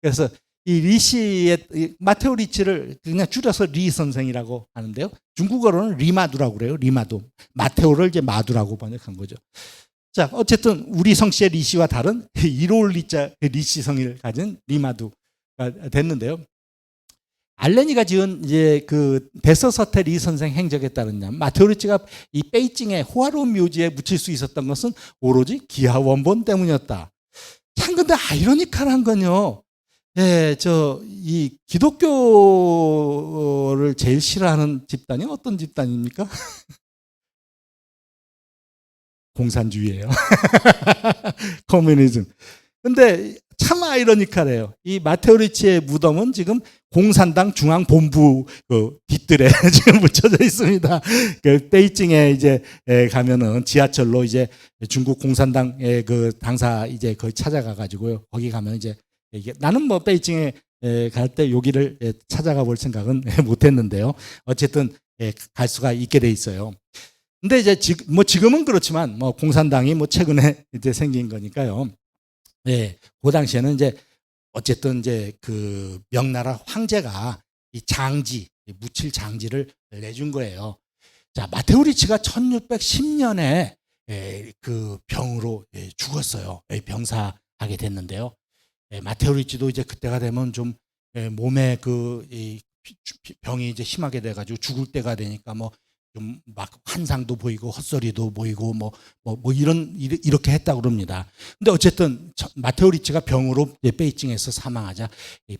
그래서 이 리씨의 마테오 리치를 그냥 줄여서 리 선생이라고 하는데요. 중국어로는 리마두라고 그래요. 리마두. 마테오를 이제 마두라고 번역한 거죠. 자, 어쨌든 우리 성씨의 리씨와 다른 이로울 리자 리씨 성을 가진 리마두가 됐는데요. 알렌이가 지은 이제 그 대서서태 리 선생 행적에 따르면 마테오 리치가 이 베이징의 호화로운 묘지에 묻힐 수 있었던 것은 오로지 기하 원본 때문이었다. 참 근데 아이러니컬한 건요. 이 기독교를 제일 싫어하는 집단이 어떤 집단입니까? 공산주의예요. 커뮤니즘. 근데 참 아이러니컬해요. 이 마테오 리치의 무덤은 지금 공산당 중앙본부 뒷뜰에 지금 묻혀져 있습니다. 그 베이징에 이제 가면은 지하철로 이제 중국 공산당의 그 당사 이제 거기 찾아가 가지고요. 거기 가면 이제 나는 뭐 베이징에 갈 때 여기를 찾아가 볼 생각은 못 했는데요. 어쨌든 갈 수가 있게 돼 있어요. 근데 이제 지금은 그렇지만 뭐 공산당이 뭐 최근에 이제 생긴 거니까요. 그 당시에는 이제 어쨌든 이제 그 명나라 황제가 이 장지 묻힐 장지를 내준 거예요. 자, 마테오 리치가 1610년에 그 병으로 죽었어요. 병사하게 됐는데요. 마테오 리치도 이제 그때가 되면 좀 몸에 이 병이 이제 심하게 돼가지고 죽을 때가 되니까 뭐 좀 막 환상도 보이고 헛소리도 보이고 이렇게 했다고 그럽니다. 근데 어쨌든 마테오 리치가 병으로 베이징에서 사망하자 이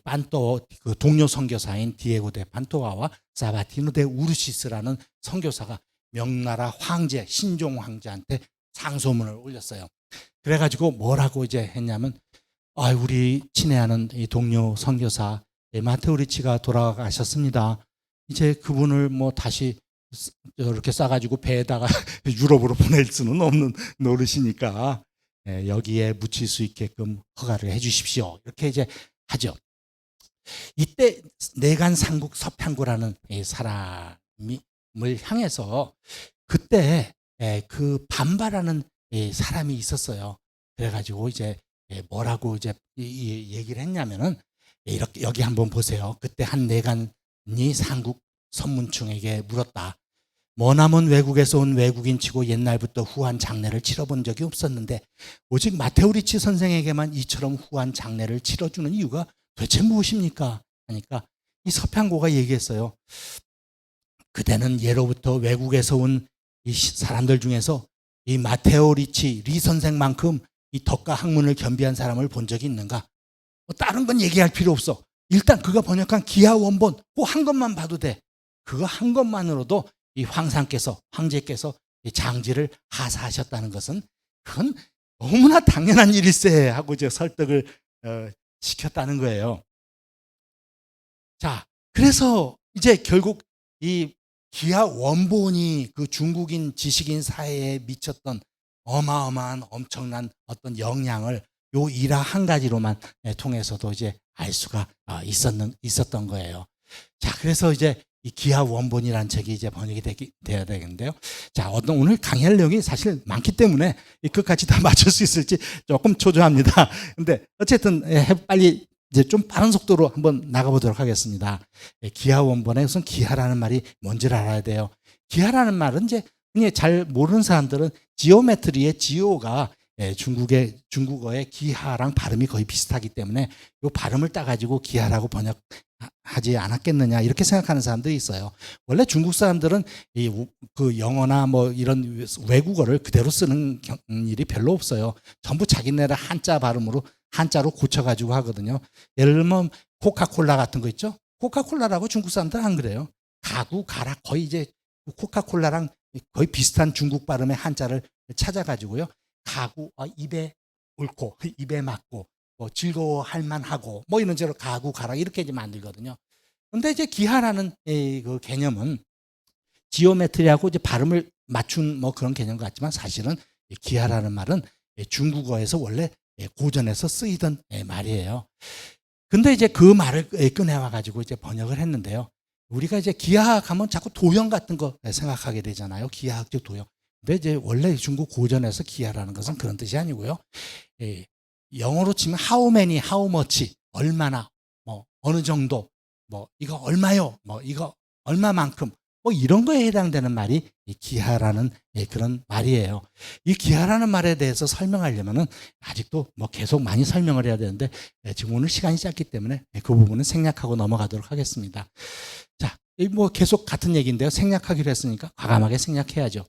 그 동료 선교사인 디에고 데 판토아와 사바티노 데 우르시스라는 선교사가 명나라 황제 신종 황제한테 상소문을 올렸어요. 그래가지고 뭐라고 이제 했냐면, 우리 친애하는 이 동료 선교사 마테오 리치가 돌아가셨습니다. 이제 그분을 뭐 다시 이렇게 싸가지고 배에다가 유럽으로 보낼 수는 없는 노릇이니까 여기에 묻힐 수 있게끔 허가를 해주십시오. 이렇게 이제 하죠. 이때 내간 상국 서평고라는 사람을 향해서 그때 그 반발하는 사람이 있었어요. 그래가지고 이제 뭐라고 이제 얘기를 했냐면은, 이렇게 여기 한번 보세요. 그때 한 내간이 상국 선문충에게 물었다. 머나먼 외국에서 온 외국인치고 옛날부터 후한 장례를 치러본 적이 없었는데 오직 마테오 리치 선생에게만 이처럼 후한 장례를 치러주는 이유가 도대체 무엇입니까? 하니까 이 서평고가 얘기했어요. 그대는 예로부터 외국에서 온 이 사람들 중에서 이 마테오 리치 리 선생만큼 이 덕과 학문을 겸비한 사람을 본 적이 있는가? 다른 건 얘기할 필요 없어. 일단 그가 번역한 기하 원본 그 한 것만 봐도 돼. 그거 한 것만으로도 이 황제께서 이 장지를 하사하셨다는 것은 그건 너무나 당연한 일일세 하고 이제 설득을 시켰다는 거예요. 자, 그래서 이제 결국 이 기하 원본이 그 중국인 지식인 사회에 미쳤던 어마어마한 엄청난 어떤 영향을 요 일화 한 가지로만 통해서도 이제 알 수가 있었던 거예요. 자, 그래서 이제 이 기하 원본이라는 책이 이제 번역이 돼야 되겠는데요. 자, 오늘 강의할 내용이 사실 많기 때문에 끝까지 다 맞출 수 있을지 조금 초조합니다. 근데 어쨌든 빨리 이제 좀 빠른 속도로 한번 나가보도록 하겠습니다. 기하 원본에 우선 기하라는 말이 뭔지를 알아야 돼요. 기하라는 말은 이제 그냥 잘 모르는 사람들은 지오메트리의 지오가 중국어의 기하랑 발음이 거의 비슷하기 때문에 이 발음을 따가지고 기하라고 번역하지 않았겠느냐 이렇게 생각하는 사람들이 있어요. 원래 중국 사람들은 그 영어나 뭐 이런 외국어를 그대로 쓰는 일이 별로 없어요. 전부 자기네들 한자로 고쳐가지고 하거든요. 예를 들면 코카콜라 같은 거 있죠. 코카콜라라고 중국 사람들은 안 그래요. 가구, 가락 거의 이제 코카콜라랑 거의 비슷한 중국 발음의 한자를 찾아가지고요. 가구, 입에 옳고 입에 맞고 즐거워할 만하고 뭐 이런 식으로 가구, 가락 이렇게 이제 만들거든요. 근데 이제 기하라는 그 개념은 지오메트리하고 이제 발음을 맞춘 뭐 그런 개념 같지만 사실은 기하라는 말은 중국어에서 원래 고전에서 쓰이던 말이에요. 근데 이제 그 말을 꺼내와 가지고 이제 번역을 했는데요. 우리가 이제 기하학 하면 자꾸 도형 같은 거 생각하게 되잖아요. 기하학적 도형. 근데 이제 원래 중국 고전에서 기하라는 것은 그런 뜻이 아니고요. 영어로 치면 how many, how much, 얼마나, 뭐 어느 정도, 뭐 이거 얼마요, 뭐 이거 얼마만큼, 뭐 이런 거에 해당되는 말이 이 기하라는 그런 말이에요. 이 기하라는 말에 대해서 설명하려면은 아직도 뭐 계속 많이 설명을 해야 되는데 지금 오늘 시간이 짧기 때문에 그 부분은 생략하고 넘어가도록 하겠습니다. 자, 뭐 계속 같은 얘기인데요. 생략하기로 했으니까 과감하게 생략해야죠.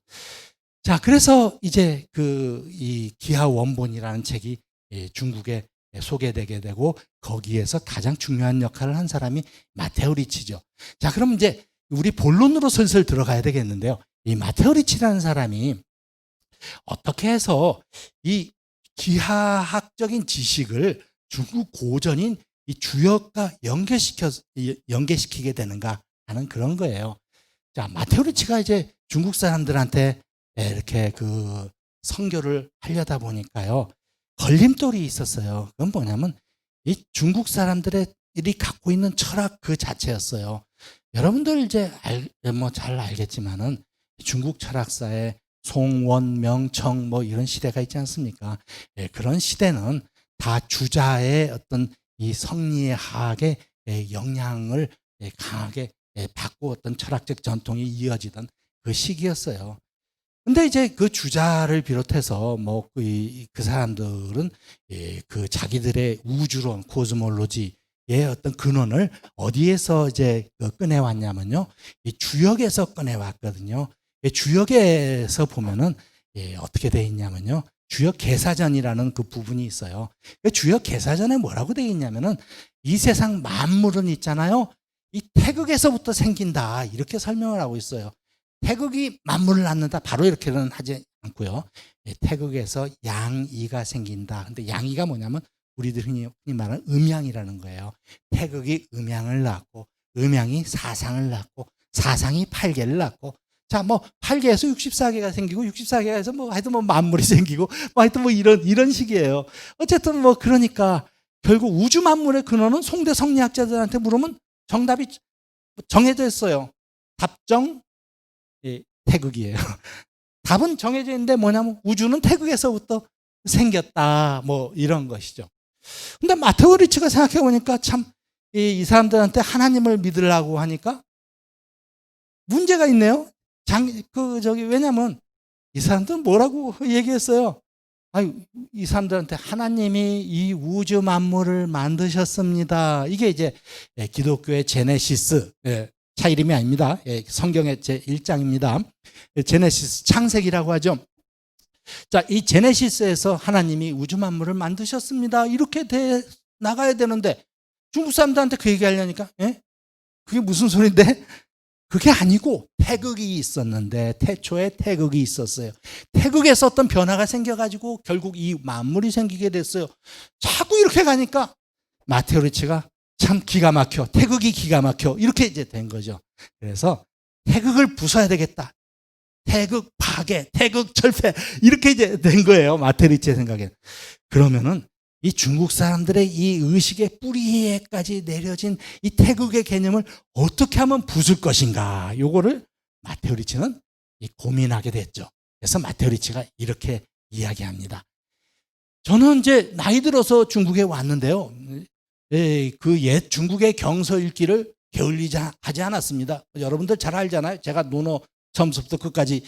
자, 그래서 이제 이 기하 원본이라는 책이 중국에 소개되게 되고 거기에서 가장 중요한 역할을 한 사람이 마테오 리치죠. 자, 그럼 이제 우리 본론으로 슬슬 들어가야 되겠는데요. 이 마테오 리치라는 사람이 어떻게 해서 이 기하학적인 지식을 중국 고전인 이 주역과 연계시키게 되는가 하는 그런 거예요. 자, 마테오 리치가 이제 중국 사람들한테 이렇게 선교를 하려다 보니까요. 걸림돌이 있었어요. 그건 뭐냐면 이 중국 사람들이 갖고 있는 철학 그 자체였어요. 여러분들 이제 잘 알겠지만은 중국 철학사에 송원, 명청 뭐 이런 시대가 있지 않습니까? 그런 시대는 다 주자의 어떤 이 성리학의 영향을 강하게 받고 어떤 철학적 전통이 이어지던 그 시기였어요. 근데 이제 그 주자를 비롯해서 뭐 그 사람들은 그 자기들의 우주론 코스몰로지의 어떤 근원을 어디에서 이제 꺼내왔냐면요, 이 주역에서 꺼내왔거든요. 이 주역에서 보면은 어떻게 돼 있냐면요, 주역 계사전이라는 그 부분이 있어요. 그 주역 계사전에 뭐라고 돼 있냐면은 이 세상 만물은 있잖아요, 이 태극에서부터 생긴다, 이렇게 설명을 하고 있어요. 태극이 만물을 낳는다, 바로 이렇게는 하지 않고요. 태극에서 양이가 생긴다. 근데 양이가 뭐냐면 우리들 흔히 말하는 음양이라는 거예요. 태극이 음양을 낳고, 음양이 사상을 낳고, 사상이 8개를 낳고, 자, 뭐 8개에서 64개가 생기고, 64개에서 뭐 하여튼 뭐 만물이 생기고, 뭐 하여튼 뭐 이런 식이에요. 어쨌든 뭐 그러니까 결국 우주 만물의 근원은 송대 성리학자들한테 물으면 정답이 정해져 있어요. 답정 태극이에요. 답은 정해져 있는데 뭐냐면 우주는 태극에서부터 생겼다, 뭐 이런 것이죠. 근데 마테오 리치가 생각해 보니까 참 이 사람들한테 하나님을 믿으려고 하니까 문제가 있네요. 왜냐면 이 사람들은 뭐라고 얘기했어요? 아니, 이 사람들한테 하나님이 이 우주 만물을 만드셨습니다. 이게 이제 기독교의 제네시스, 차 이름이 아닙니다. 성경의 제1장입니다. 제네시스, 창세기라고 하죠. 자, 이 제네시스에서 하나님이 우주 만물을 만드셨습니다, 이렇게 돼 나가야 되는데 중국 사람들한테 그 얘기하려니까 그게 무슨 소리인데? 그게 아니고 태극이 있었는데, 태초에 태극이 있었어요. 태극에서 어떤 변화가 생겨가지고 결국 이 만물이 생기게 됐어요. 자꾸 이렇게 가니까 마테오 리치가 참 기가 막혀, 태극이 기가 막혀, 이렇게 이제 된 거죠. 그래서 태극을 부숴야 되겠다, 태극 파괴, 태극 철폐, 이렇게 이제 된 거예요, 마테오 리치의 생각에. 그러면은 이 중국 사람들의 이 의식의 뿌리에까지 내려진 이 태극의 개념을 어떻게 하면 부술 것인가, 요거를 마테오 리치는 고민하게 됐죠. 그래서 마테오 리치가 이렇게 이야기합니다. 저는 이제 나이 들어서 중국에 왔는데요, 그 옛 중국의 경서 읽기를 게을리지 하지 않았습니다. 여러분들 잘 알잖아요. 제가 논어 처음부터 끝까지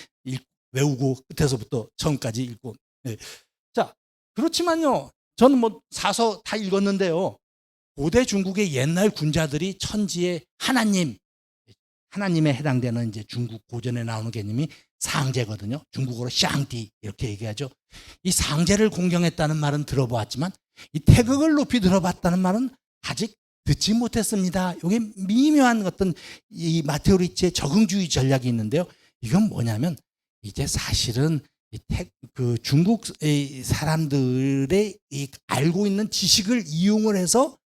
외우고 끝에서부터 처음까지 읽고. 자, 그렇지만요, 저는 뭐 사서 다 읽었는데요, 고대 중국의 옛날 군자들이 천지의 하나님에 해당되는 이제 중국 고전에 나오는 개념이 상제거든요. 중국어로 샹띠 이렇게 얘기하죠. 이 상제를 공경했다는 말은 들어보았지만 이 태극을 높이 들어봤다는 말은 아직 듣지 못했습니다. 이게 미묘한 어떤 이 마테오 리치의 적응주의 전략이 있는데요, 이건 뭐냐면 이제 사실은 그 중국 사람들의 이 알고 있는 지식을 이용을 해서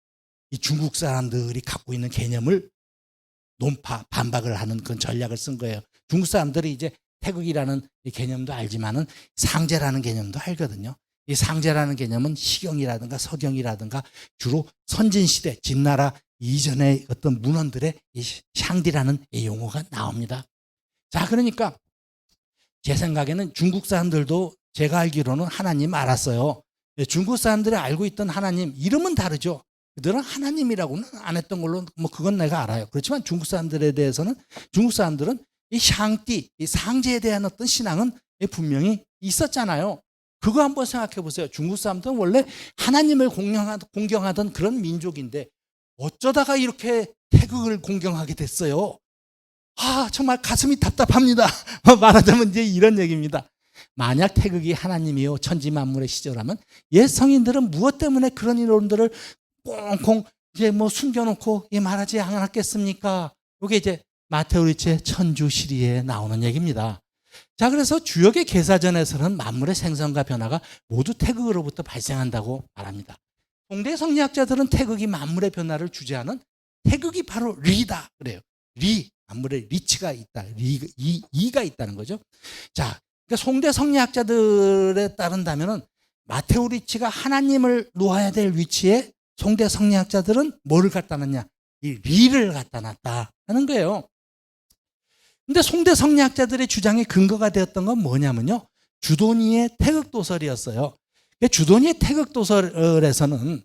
이 중국 사람들이 갖고 있는 개념을 반박을 하는 그런 전략을 쓴 거예요. 중국 사람들이 이제 태극이라는 이 개념도 알지만은 상제라는 개념도 알거든요. 이 상제라는 개념은 시경이라든가 서경이라든가 주로 선진시대, 진나라 이전의 어떤 문헌들의 이 샹디라는 이 용어가 나옵니다. 자, 그러니까 제 생각에는 중국 사람들도 제가 알기로는 하나님 알았어요. 중국 사람들이 알고 있던 하나님 이름은 다르죠. 그들은 하나님이라고는 안 했던 걸로 뭐 그건 내가 알아요. 그렇지만 중국 사람들에 대해서는, 중국 사람들은 이 샹띠, 이 상제에 대한 어떤 신앙은 분명히 있었잖아요. 그거 한번 생각해 보세요. 중국 사람들은 원래 하나님을 공경하던 그런 민족인데 어쩌다가 이렇게 태극을 공경하게 됐어요. 정말 가슴이 답답합니다. 말하자면 이제 이런 얘기입니다. 만약 태극이 하나님이요 천지 만물의 시조라면 옛 성인들은 무엇 때문에 그런 이론들을 꽁꽁 이제 뭐 숨겨놓고 말하지 않았겠습니까? 이게 이제 마테오 리치의 천주시리에 나오는 얘기입니다. 자, 그래서 주역의 계사전에서는 만물의 생성과 변화가 모두 태극으로부터 발생한다고 말합니다. 동대 성리학자들은 태극이 만물의 변화를 주재하는 태극이 바로 리다 그래요. 만물의 리치가 있다, 이가 있다는 거죠. 자, 그러니까 송대 성리학자들에 따른다면은 마테오 리치가 하나님을 놓아야 될 위치에 송대 성리학자들은 뭐를 갖다 놨냐? 이 리를 갖다 놨다는 거예요. 근데 송대 성리학자들의 주장의 근거가 되었던 건 뭐냐면요, 주도니의 태극도설이었어요. 주도니의 태극도설에서는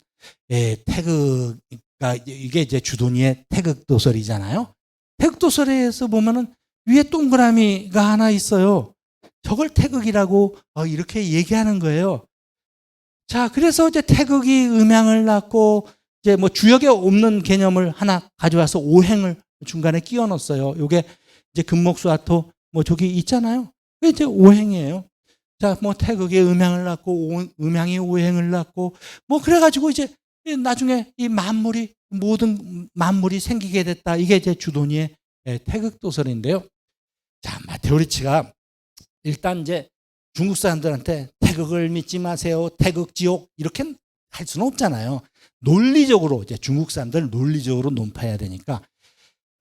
태극가 이게 이제 주도니의 태극도설이잖아요. 태극도설에서 보면은 위에 동그라미가 하나 있어요. 저걸 태극이라고 이렇게 얘기하는 거예요. 자, 그래서 이제 태극이 음양을 낳고 이제 뭐 주역에 없는 개념을 하나 가져와서 오행을 중간에 끼워 넣었어요. 요게 이제 금목수화토 뭐 저기 있잖아요. 그게 이제 오행이에요. 자, 뭐 태극이 음양을 낳고 음양이 오행을 낳고 뭐 그래가지고 이제 나중에 이 만물이 모든 만물이 생기게 됐다. 이게 이제 주도니의 태극도설인데요. 자, 마테오 리치가 일단 이제 중국 사람들한테 태극을 믿지 마세요. 태극 지옥 이렇게 할 수는 없잖아요. 논리적으로 이제 중국 사람들 논리적으로 논파해야 되니까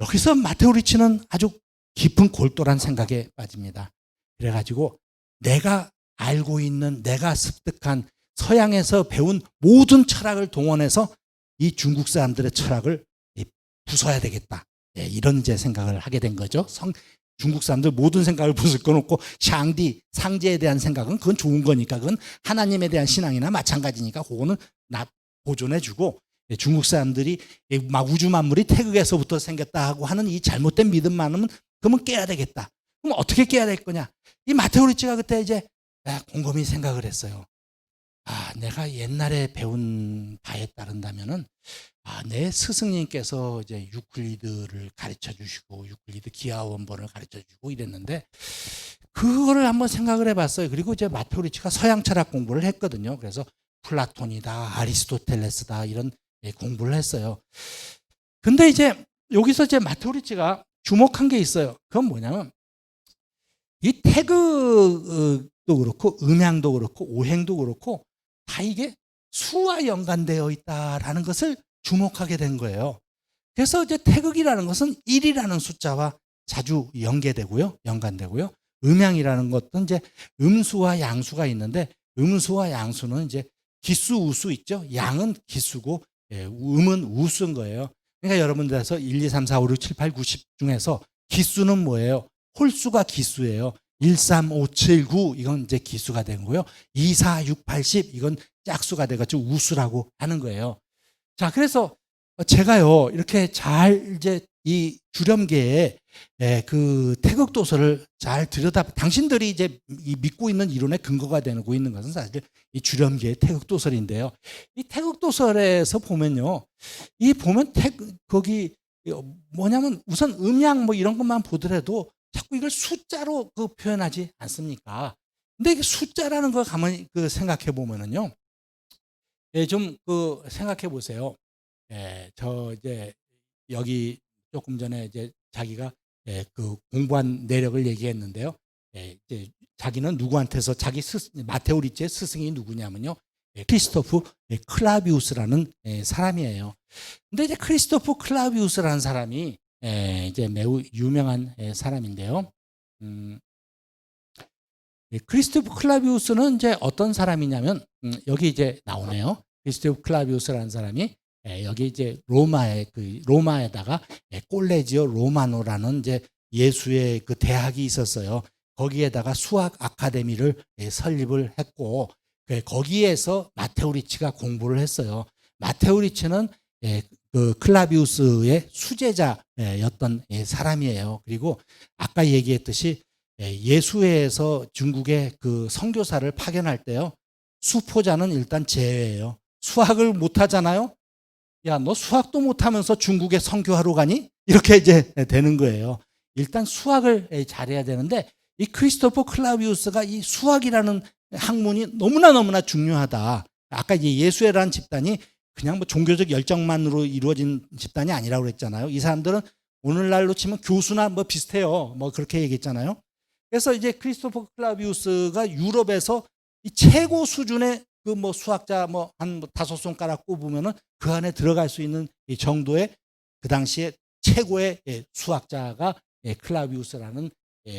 여기서 마테오 리치는 아주 깊은 골똘한 생각에 빠집니다. 그래가지고 내가 알고 있는 내가 습득한 서양에서 배운 모든 철학을 동원해서 이 중국 사람들의 철학을 부숴야 되겠다. 이런 이제 생각을 하게 된 거죠. 중국 사람들 모든 생각을 부술 건 없고 샹디 상제에 대한 생각은 그건 좋은 거니까 그건 하나님에 대한 신앙이나 마찬가지니까 그거는 보존해주고 중국 사람들이 막 우주 만물이 태극에서부터 생겼다 하고 하는 이 잘못된 믿음만은 그러면 깨야 되겠다. 그럼 어떻게 깨야 될 거냐? 이 마테오 리치가 그때 이제 곰곰이 생각을 했어요. 내가 옛날에 배운 바에 따른다면은 내 스승님께서 이제 유클리드를 가르쳐 주시고 유클리드 기하원본을 가르쳐 주고 이랬는데 그거를 한번 생각을 해봤어요. 그리고 이제 마테오 리치가 서양 철학 공부를 했거든요. 그래서 플라톤이다, 아리스토텔레스다 이런 공부를 했어요. 근데 이제 여기서 이제 마테오 리치가 주목한 게 있어요. 그건 뭐냐면 이 태극도 그렇고 음양도 그렇고 오행도 그렇고 다 이게 수와 연관되어 있다라는 것을 주목하게 된 거예요. 그래서 이제 태극이라는 것은 1이라는 숫자와 자주 연관되고요. 음양이라는 것도 이제 음수와 양수가 있는데 음수와 양수는 이제 기수, 우수 있죠. 양은 기수고 음은 우수인 거예요. 그러니까 여러분들에서 1, 2, 3, 4, 5, 6, 7, 8, 9, 10 중에서 기수는 뭐예요? 홀수가 기수예요. 1, 3, 5, 7, 9 이건 이제 기수가 된 거고요. 2, 4, 6, 8, 10 이건 짝수가 돼가지고 우수라고 하는 거예요. 자, 그래서 제가요 이렇게 잘 이제 이 주렴계의 그 태극도설을 잘 당신들이 이제 이 믿고 있는 이론의 근거가 되고 있는 것은 사실 이 주렴계의 태극도설인데요. 이 태극도설에서 보면요, 이 보면 거기 뭐냐면 우선 음양 뭐 이런 것만 보더라도 자꾸 이걸 숫자로 표현하지 않습니까? 근데 이게 숫자라는 걸 가만히 생각해 보면은요, 좀 생각해 보세요. 저 이제 여기 조금 전에 이제 자기가 공부한 내력을 얘기했는데요. 이제 자기는 누구한테서 마테오 리치의 스승이 누구냐면요, 크리스토프 클라비우스라는 사람이에요. 근데 이제 크리스토프 클라비우스라는 사람이 이제 매우 유명한 사람인데요. 크리스토프 클라비우스는 이제 어떤 사람이냐면 여기 이제 나오네요. 크리스토프 클라비우스라는 사람이 여기 이제 로마에다가 콜레지오 로마노라는 이제 예수의 그 대학이 있었어요. 거기에다가 수학 아카데미를 설립을 했고 거기에서 마테오 리치가 공부를 했어요. 마테오 리치는 그 클라비우스의 수제자였던 사람이에요. 그리고 아까 얘기했듯이 예수회에서 중국의 그 선교사를 파견할 때요, 수포자는 일단 제외예요. 수학을 못하잖아요. 야, 너 수학도 못하면서 중국에 선교하러 가니? 이렇게 이제 되는 거예요. 일단 수학을 잘해야 되는데 이 크리스토퍼 클라비우스가 이 수학이라는 학문이 너무나 중요하다. 아까 이제 예수회라는 집단이 그냥 뭐 종교적 열정만으로 이루어진 집단이 아니라고 그랬잖아요. 이 사람들은 오늘날로 치면 교수나 뭐 비슷해요. 뭐 그렇게 얘기했잖아요. 그래서 이제 크리스토퍼 클라비우스가 유럽에서 이 최고 수준의 그 뭐 수학자 뭐 한 5손가락 꼽으면은 그 안에 들어갈 수 있는 이 정도의 그 당시에 최고의 수학자가 클라비우스라는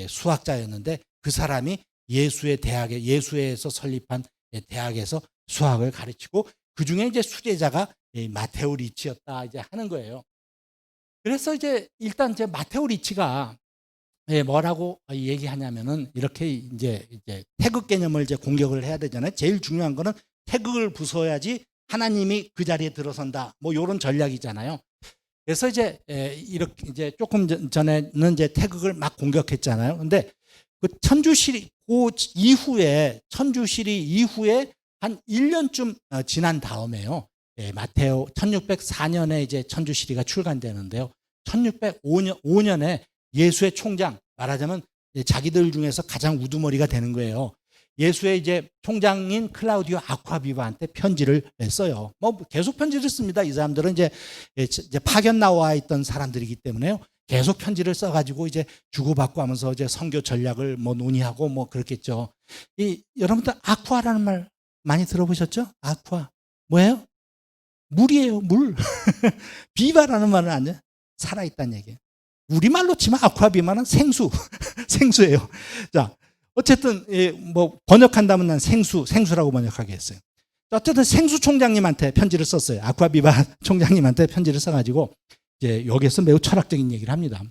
수학자였는데 그 사람이 예수회에서 설립한 대학에서 수학을 가르치고 그 중에 이제 수제자가 마테오 리치였다 이제 하는 거예요. 그래서 이제 일단 이제 마테오 리치가 뭐라고 얘기하냐면은 이렇게 이제 태극 개념을 이제 공격을 해야 되잖아요. 제일 중요한 거는 태극을 부숴야지 하나님이 그 자리에 들어선다. 뭐 이런 전략이잖아요. 그래서 이제 이렇게 이제 조금 전에는 이제 태극을 막 공격했잖아요. 근데 그 천주시리 그 이후에 천주시리 이후에 한 1년쯤 지난 다음에요. 마테오 1604년에 이제 천주시리가 출간되는데요. 1605년에 예수의 총장, 말하자면 자기들 중에서 가장 우두머리가 되는 거예요. 예수의 이제 총장인 클라우디오 아쿠아비바한테 편지를 써요. 뭐 계속 편지를 씁니다. 이 사람들은 이제 파견 나와 있던 사람들이기 때문에요. 계속 편지를 써가지고 이제 주고받고 하면서 이제 선교 전략을 뭐 논의하고 뭐 그렇겠죠. 여러분들 아쿠아라는 말 많이 들어보셨죠? 아쿠아 뭐예요? 물이에요, 물. 비바라는 말은 아니에요. 살아있다는 얘기예요. 우리말로 치면 아쿠아비바는 생수, 생수예요. 자, 어쨌든 뭐 번역한다면 난 생수라고 번역하게 했어요. 어쨌든 생수 총장님한테 편지를 썼어요. 아쿠아비바 총장님한테 편지를 써가지고 이제 여기에서 매우 철학적인 얘기를 합니다.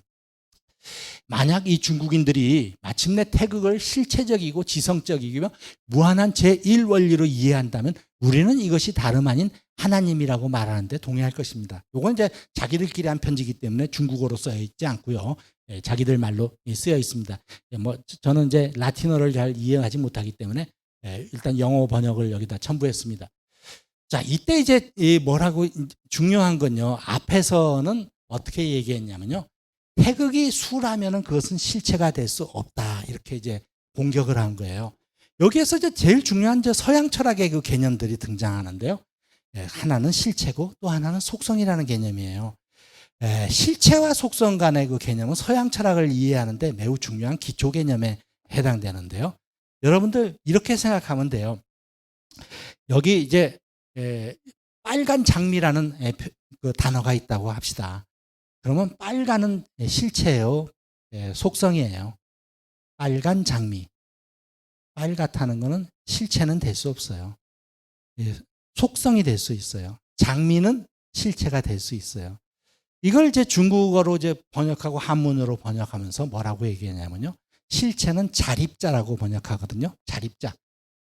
만약 이 중국인들이 마침내 태극을 실체적이고 지성적이고 무한한 제1원리로 이해한다면 우리는 이것이 다름 아닌 하나님이라고 말하는데 동의할 것입니다. 이건 이제 자기들끼리 한 편지이기 때문에 중국어로 쓰여 있지 않고요. 자기들 말로 쓰여 있습니다. 뭐 저는 이제 라틴어를 잘 이해하지 못하기 때문에 일단 영어 번역을 여기다 첨부했습니다. 자, 이때 이제 뭐라고 중요한 건요. 앞에서는 어떻게 얘기했냐면요. 태극이 수라면은 그것은 실체가 될 수 없다. 이렇게 이제 공격을 한 거예요. 여기에서 이제 제일 중요한 이제 서양 철학의 그 개념들이 등장하는데요. 하나는 실체고 또 하나는 속성이라는 개념이에요. 실체와 속성 간의 그 개념은 서양 철학을 이해하는데 매우 중요한 기초 개념에 해당되는데요. 여러분들 이렇게 생각하면 돼요. 여기 이제 빨간 장미라는 그 단어가 있다고 합시다. 그러면 빨간은 실체예요, 속성이에요. 빨간 장미. 빨갛다는 것은 실체는 될 수 없어요. 속성이 될 수 있어요. 장미는 실체가 될 수 있어요. 이걸 이제 중국어로 이제 번역하고 한문으로 번역하면서 뭐라고 얘기하냐면요. 실체는 자립자라고 번역하거든요. 자립자.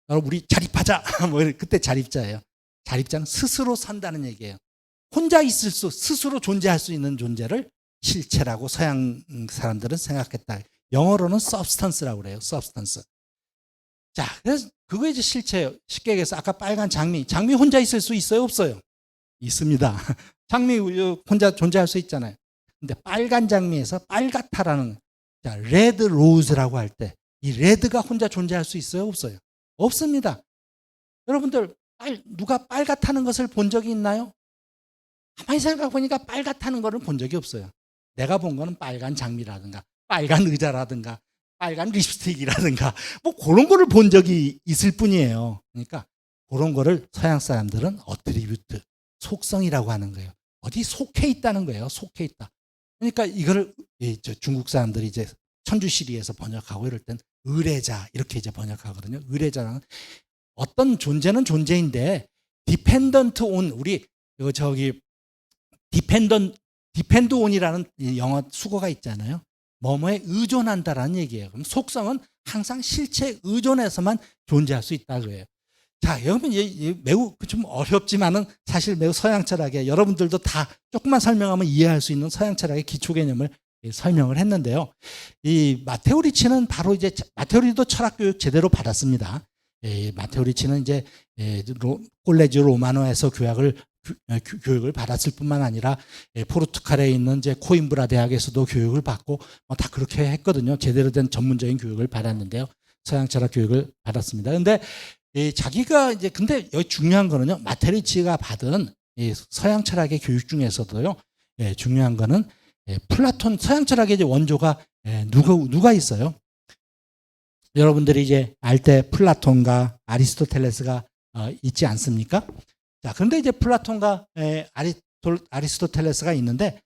여러분 우리 자립하자. 뭐 그때 자립자예요. 자립자는 스스로 산다는 얘기예요. 혼자 있을 수, 스스로 존재할 수 있는 존재를 실체라고 서양 사람들은 생각했다. 영어로는 substance라고 그래요. substance. 자, 그래서 그거 이제 실체예요. 쉽게 얘기해서 아까 빨간 장미 혼자 있을 수 있어요, 없어요? 있습니다. 장미 혼자 존재할 수 있잖아요. 근데 빨간 장미에서 빨갛다라는, 자, 레드 로즈라고 할 때 이 레드가 혼자 존재할 수 있어요, 없어요? 없습니다. 여러분들 누가 빨갛다는 것을 본 적이 있나요? 가만히 생각해 보니까 빨갛다는 거를 본 적이 없어요. 내가 본 거는 빨간 장미라든가 빨간 의자라든가 빨간 립스틱이라든가 뭐 그런 거를 본 적이 있을 뿐이에요. 그러니까 그런 거를 서양 사람들은 어트리뷰트, 속성이라고 하는 거예요. 어디 속해 있다는 거예요. 속해 있다. 그러니까 이거를 중국 사람들이 이제 천주시리에서 번역하고 이럴 땐 의뢰자 이렇게 이제 번역하거든요. 의뢰자는 어떤 존재는 존재인데 디펜던트 온, 우리 저기 디펜드 온이라는 영어 수거가 있잖아요. 뭐뭐에 의존한다라는 얘기예요. 그럼 속성은 항상 실체에 의존해서만 존재할 수 있다 그래요. 자, 여러분 매우 좀 어렵지만은 사실 매우 서양 철학의, 여러분들도 다 조금만 설명하면 이해할 수 있는 서양 철학의 기초 개념을 설명을 했는데요. 이 마테오 리치는 바로 이제 마테오 리치도 철학 교육 제대로 받았습니다. 마테오 리치는 이제 콜레지오 로마노에서 교육을 받았을 뿐만 아니라 포르투갈에 있는 이제 코임브라 대학에서도 교육을 받고 다 그렇게 했거든요. 제대로 된 전문적인 교육을 받았는데요. 서양 철학 교육을 받았습니다. 근데 자기가 이제, 근데 여기 중요한 거는요. 마테오 리치가 받은 서양 철학의 교육 중에서도요. 중요한 거는 플라톤, 서양 철학의 이제 원조가 누가 있어요? 여러분들이 이제 알 때 플라톤과 아리스토텔레스가 있지 않습니까? 자, 그런데 이제 플라톤과 아리스토텔레스가 있는데,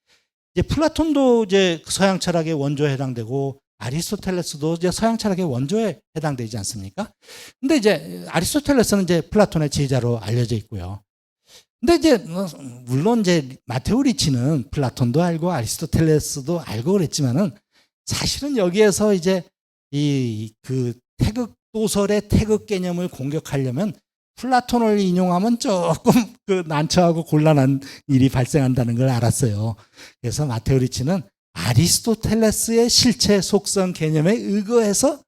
이제 플라톤도 이제 서양 철학의 원조에 해당되고 아리스토텔레스도 이제 서양 철학의 원조에 해당되지 않습니까? 근데 이제 아리스토텔레스는 이제 플라톤의 제자로 알려져 있고요. 근데 이제 물론 이제 마테오 리치는 플라톤도 알고 아리스토텔레스도 알고 그랬지만은 사실은 여기에서 이제 그 태극 도설의 태극 개념을 공격하려면 플라톤을 인용하면 조금 그 난처하고 곤란한 일이 발생한다는 걸 알았어요. 그래서 마테오 리치는 아리스토텔레스의 실체 속성 개념에 의거해서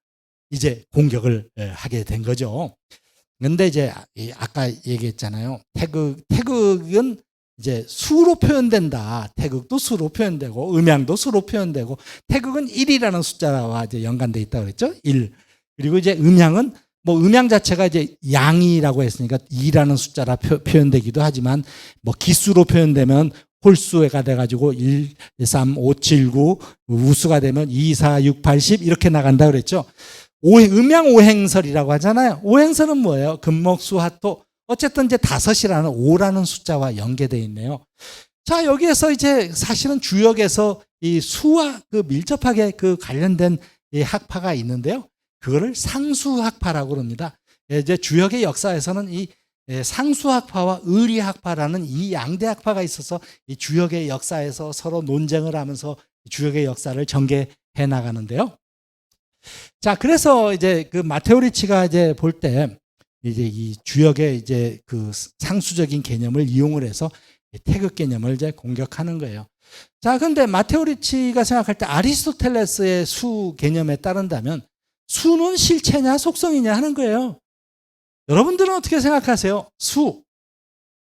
이제 공격을 하게 된 거죠. 근데 이제 아까 얘기했잖아요. 태극은 이제 수로 표현된다. 태극도 수로 표현되고 음양도 수로 표현되고 태극은 1이라는 숫자와 이제 연관돼 있다고 그랬죠. 1. 그리고 이제 음양은 뭐 음양 자체가 이제 양이라고 했으니까 2라는 숫자라 표현되기도 하지만 뭐 기수로 표현되면 홀수가 돼가지고 1, 3, 5, 7, 9 우수가 되면 2, 4, 6, 8, 10 이렇게 나간다 그랬죠. 음양 오행설이라고 하잖아요. 오행설은 뭐예요? 금목수화토. 어쨌든 이제 5이라는 5라는 숫자와 연계되어 있네요. 자, 여기에서 이제 사실은 주역에서 이 수와 그 밀접하게 그 관련된 이 학파가 있는데요. 그거를 상수학파라고 그럽니다. 이제 주역의 역사에서는 이 상수학파와 의리학파라는 이 양대 학파가 있어서 이 주역의 역사에서 서로 논쟁을 하면서 주역의 역사를 전개해 나가는데요. 자, 그래서 이제 그 마테오 리치가 이제 볼 때 이제 이 주역의 이제 그 상수적인 개념을 이용을 해서 태극 개념을 이제 공격하는 거예요. 자, 그런데 마테오 리치가 생각할 때 아리스토텔레스의 수 개념에 따른다면 수는 실체냐 속성이냐 하는 거예요. 여러분들은 어떻게 생각하세요? 수.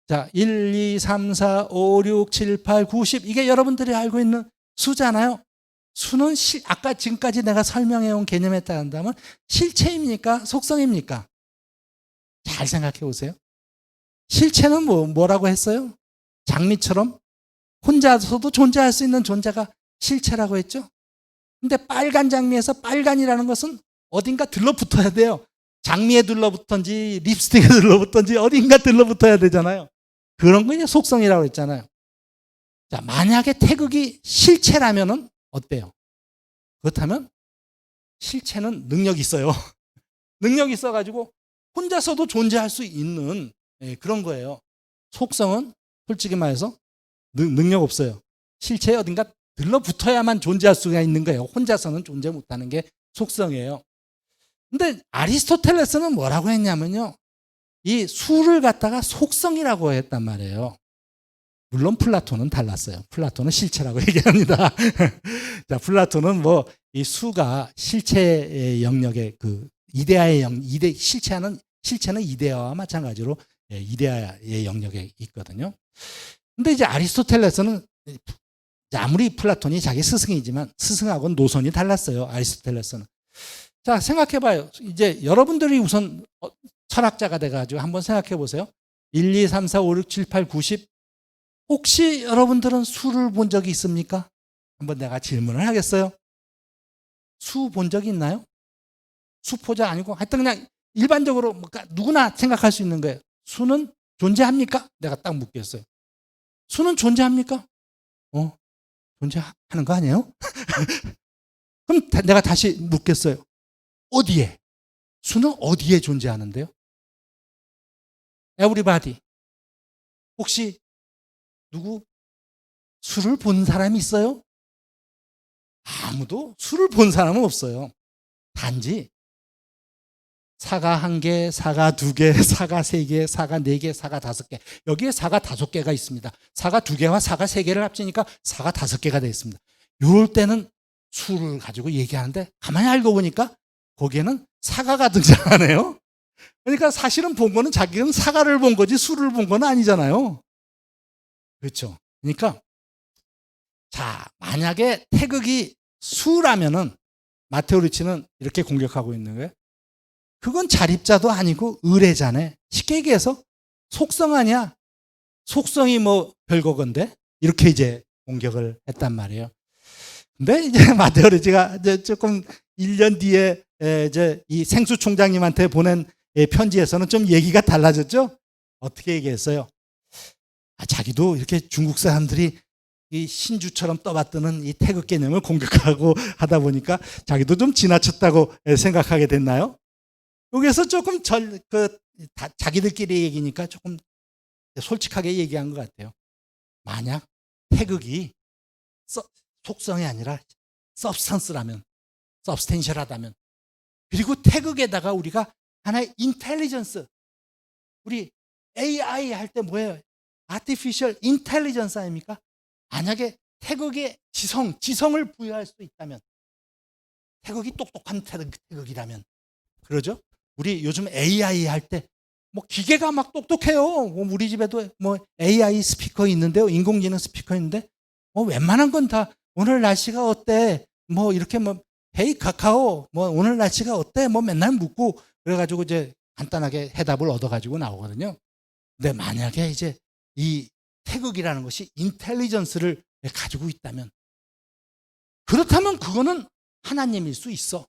자, 1, 2, 3, 4, 5, 6, 7, 8, 9, 10 이게 여러분들이 알고 있는 수잖아요. 수는 아까 지금까지 내가 설명해온 개념에 따른다면 실체입니까? 속성입니까? 잘 생각해 보세요. 실체는 뭐라고 했어요? 장미처럼 혼자서도 존재할 수 있는 존재가 실체라고 했죠. 근데 빨간 장미에서 빨간이라는 것은 어딘가 들러붙어야 돼요. 장미에 들러붙던지 립스틱에 들러붙던지 어딘가 들러붙어야 되잖아요. 그런 거 이제 속성이라고 했잖아요. 자, 만약에 태극이 실체라면은 어때요? 그렇다면 실체는 능력이 있어요. 능력이 있어가지고 혼자서도 존재할 수 있는 그런 거예요. 속성은 솔직히 말해서 능력 없어요. 실체에 어딘가 들러붙어야만 존재할 수가 있는 거예요. 혼자서는 존재 못하는 게 속성이에요. 근데 아리스토텔레스는 뭐라고 했냐면요. 이 수를 갖다가 속성이라고 했단 말이에요. 물론 플라톤은 달랐어요. 플라톤은 실체라고 얘기합니다. 자, 플라톤은 뭐 이 수가 실체의 영역의 그 이데아의 실체는 이데아와 마찬가지로 이데아의 영역에 있거든요. 근데 이제 아리스토텔레스는 아무리 플라톤이 자기 스승이지만 스승하고는 노선이 달랐어요. 아리스토텔레스는. 자, 생각해봐요. 이제 여러분들이 우선 철학자가 돼가지고 한번 생각해 보세요. 1, 2, 3, 4, 5, 6, 7, 8, 9, 10 혹시 여러분들은 수를 본 적이 있습니까? 한번 내가 질문을 하겠어요. 수 본 적이 있나요? 수포자 아니고 하여튼 그냥 일반적으로 누구나 생각할 수 있는 거예요. 수는 존재합니까? 내가 딱 묻겠어요. 수는 존재합니까? 존재하는 거 아니에요? 그럼 내가 다시 묻겠어요. 어디에? 수는 어디에 존재하는데요? Everybody. 혹시 누구 수를 본 사람이 있어요? 아무도 수를 본 사람은 없어요. 단지 사가 1개, 사가 2개, 사가 3개, 사가 4개, 사가 5개. 여기에 사가 5개가 있습니다. 사가 2개와 사가 3개를 합치니까 사가 5개가 되어 있습니다. 이럴 때는 수를 가지고 얘기하는데 가만히 알고 보니까 거기에는 사가가 등장하네요. 그러니까 사실은 본 거는 자기는 사가를 본 거지 수를 본 건 아니잖아요. 그렇죠. 그러니까 자, 만약에 태극이 수라면은 마테오 리치는 이렇게 공격하고 있는 거예요. 그건 자립자도 아니고 의뢰자네. 쉽게 얘기해서 속성 아니야. 속성이 뭐 별거건데 이렇게 이제 공격을 했단 말이에요. 근데 이제 마테오 리치가 이제 조금 1년 뒤에 이제 이 생수 총장님한테 보낸 편지에서는 좀 얘기가 달라졌죠. 어떻게 얘기했어요? 자기도 이렇게 중국 사람들이 이 신주처럼 떠받드는 이 태극 개념을 공격하고 하다 보니까 자기도 좀 지나쳤다고 생각하게 됐나요? 여기서 조금 자기들끼리 얘기니까 조금 솔직하게 얘기한 것 같아요. 만약 태극이 속성이 아니라 서브스턴스라면, 서브스텐셜하다면, 그리고 태극에다가 우리가 하나의 인텔리전스, 우리 AI 할 때 뭐예요? Artificial Intelligence 아닙니까? 만약에 태극에 지성을 부여할 수 있다면, 태극이 똑똑한 태극이라면, 그러죠? 우리 요즘 AI 할 때 뭐 기계가 막 똑똑해요. 우리 집에도 뭐 AI 스피커 있는데요, 인공지능 스피커 있는데 웬만한 건 다 오늘 날씨가 어때? 뭐 이렇게 뭐 헤이 카카오 뭐 오늘 날씨가 어때? 뭐 맨날 묻고 그래가지고 이제 간단하게 해답을 얻어가지고 나오거든요. 근데 만약에 이제 이 태극이라는 것이 인텔리전스를 가지고 있다면, 그렇다면 그거는 하나님일 수 있어.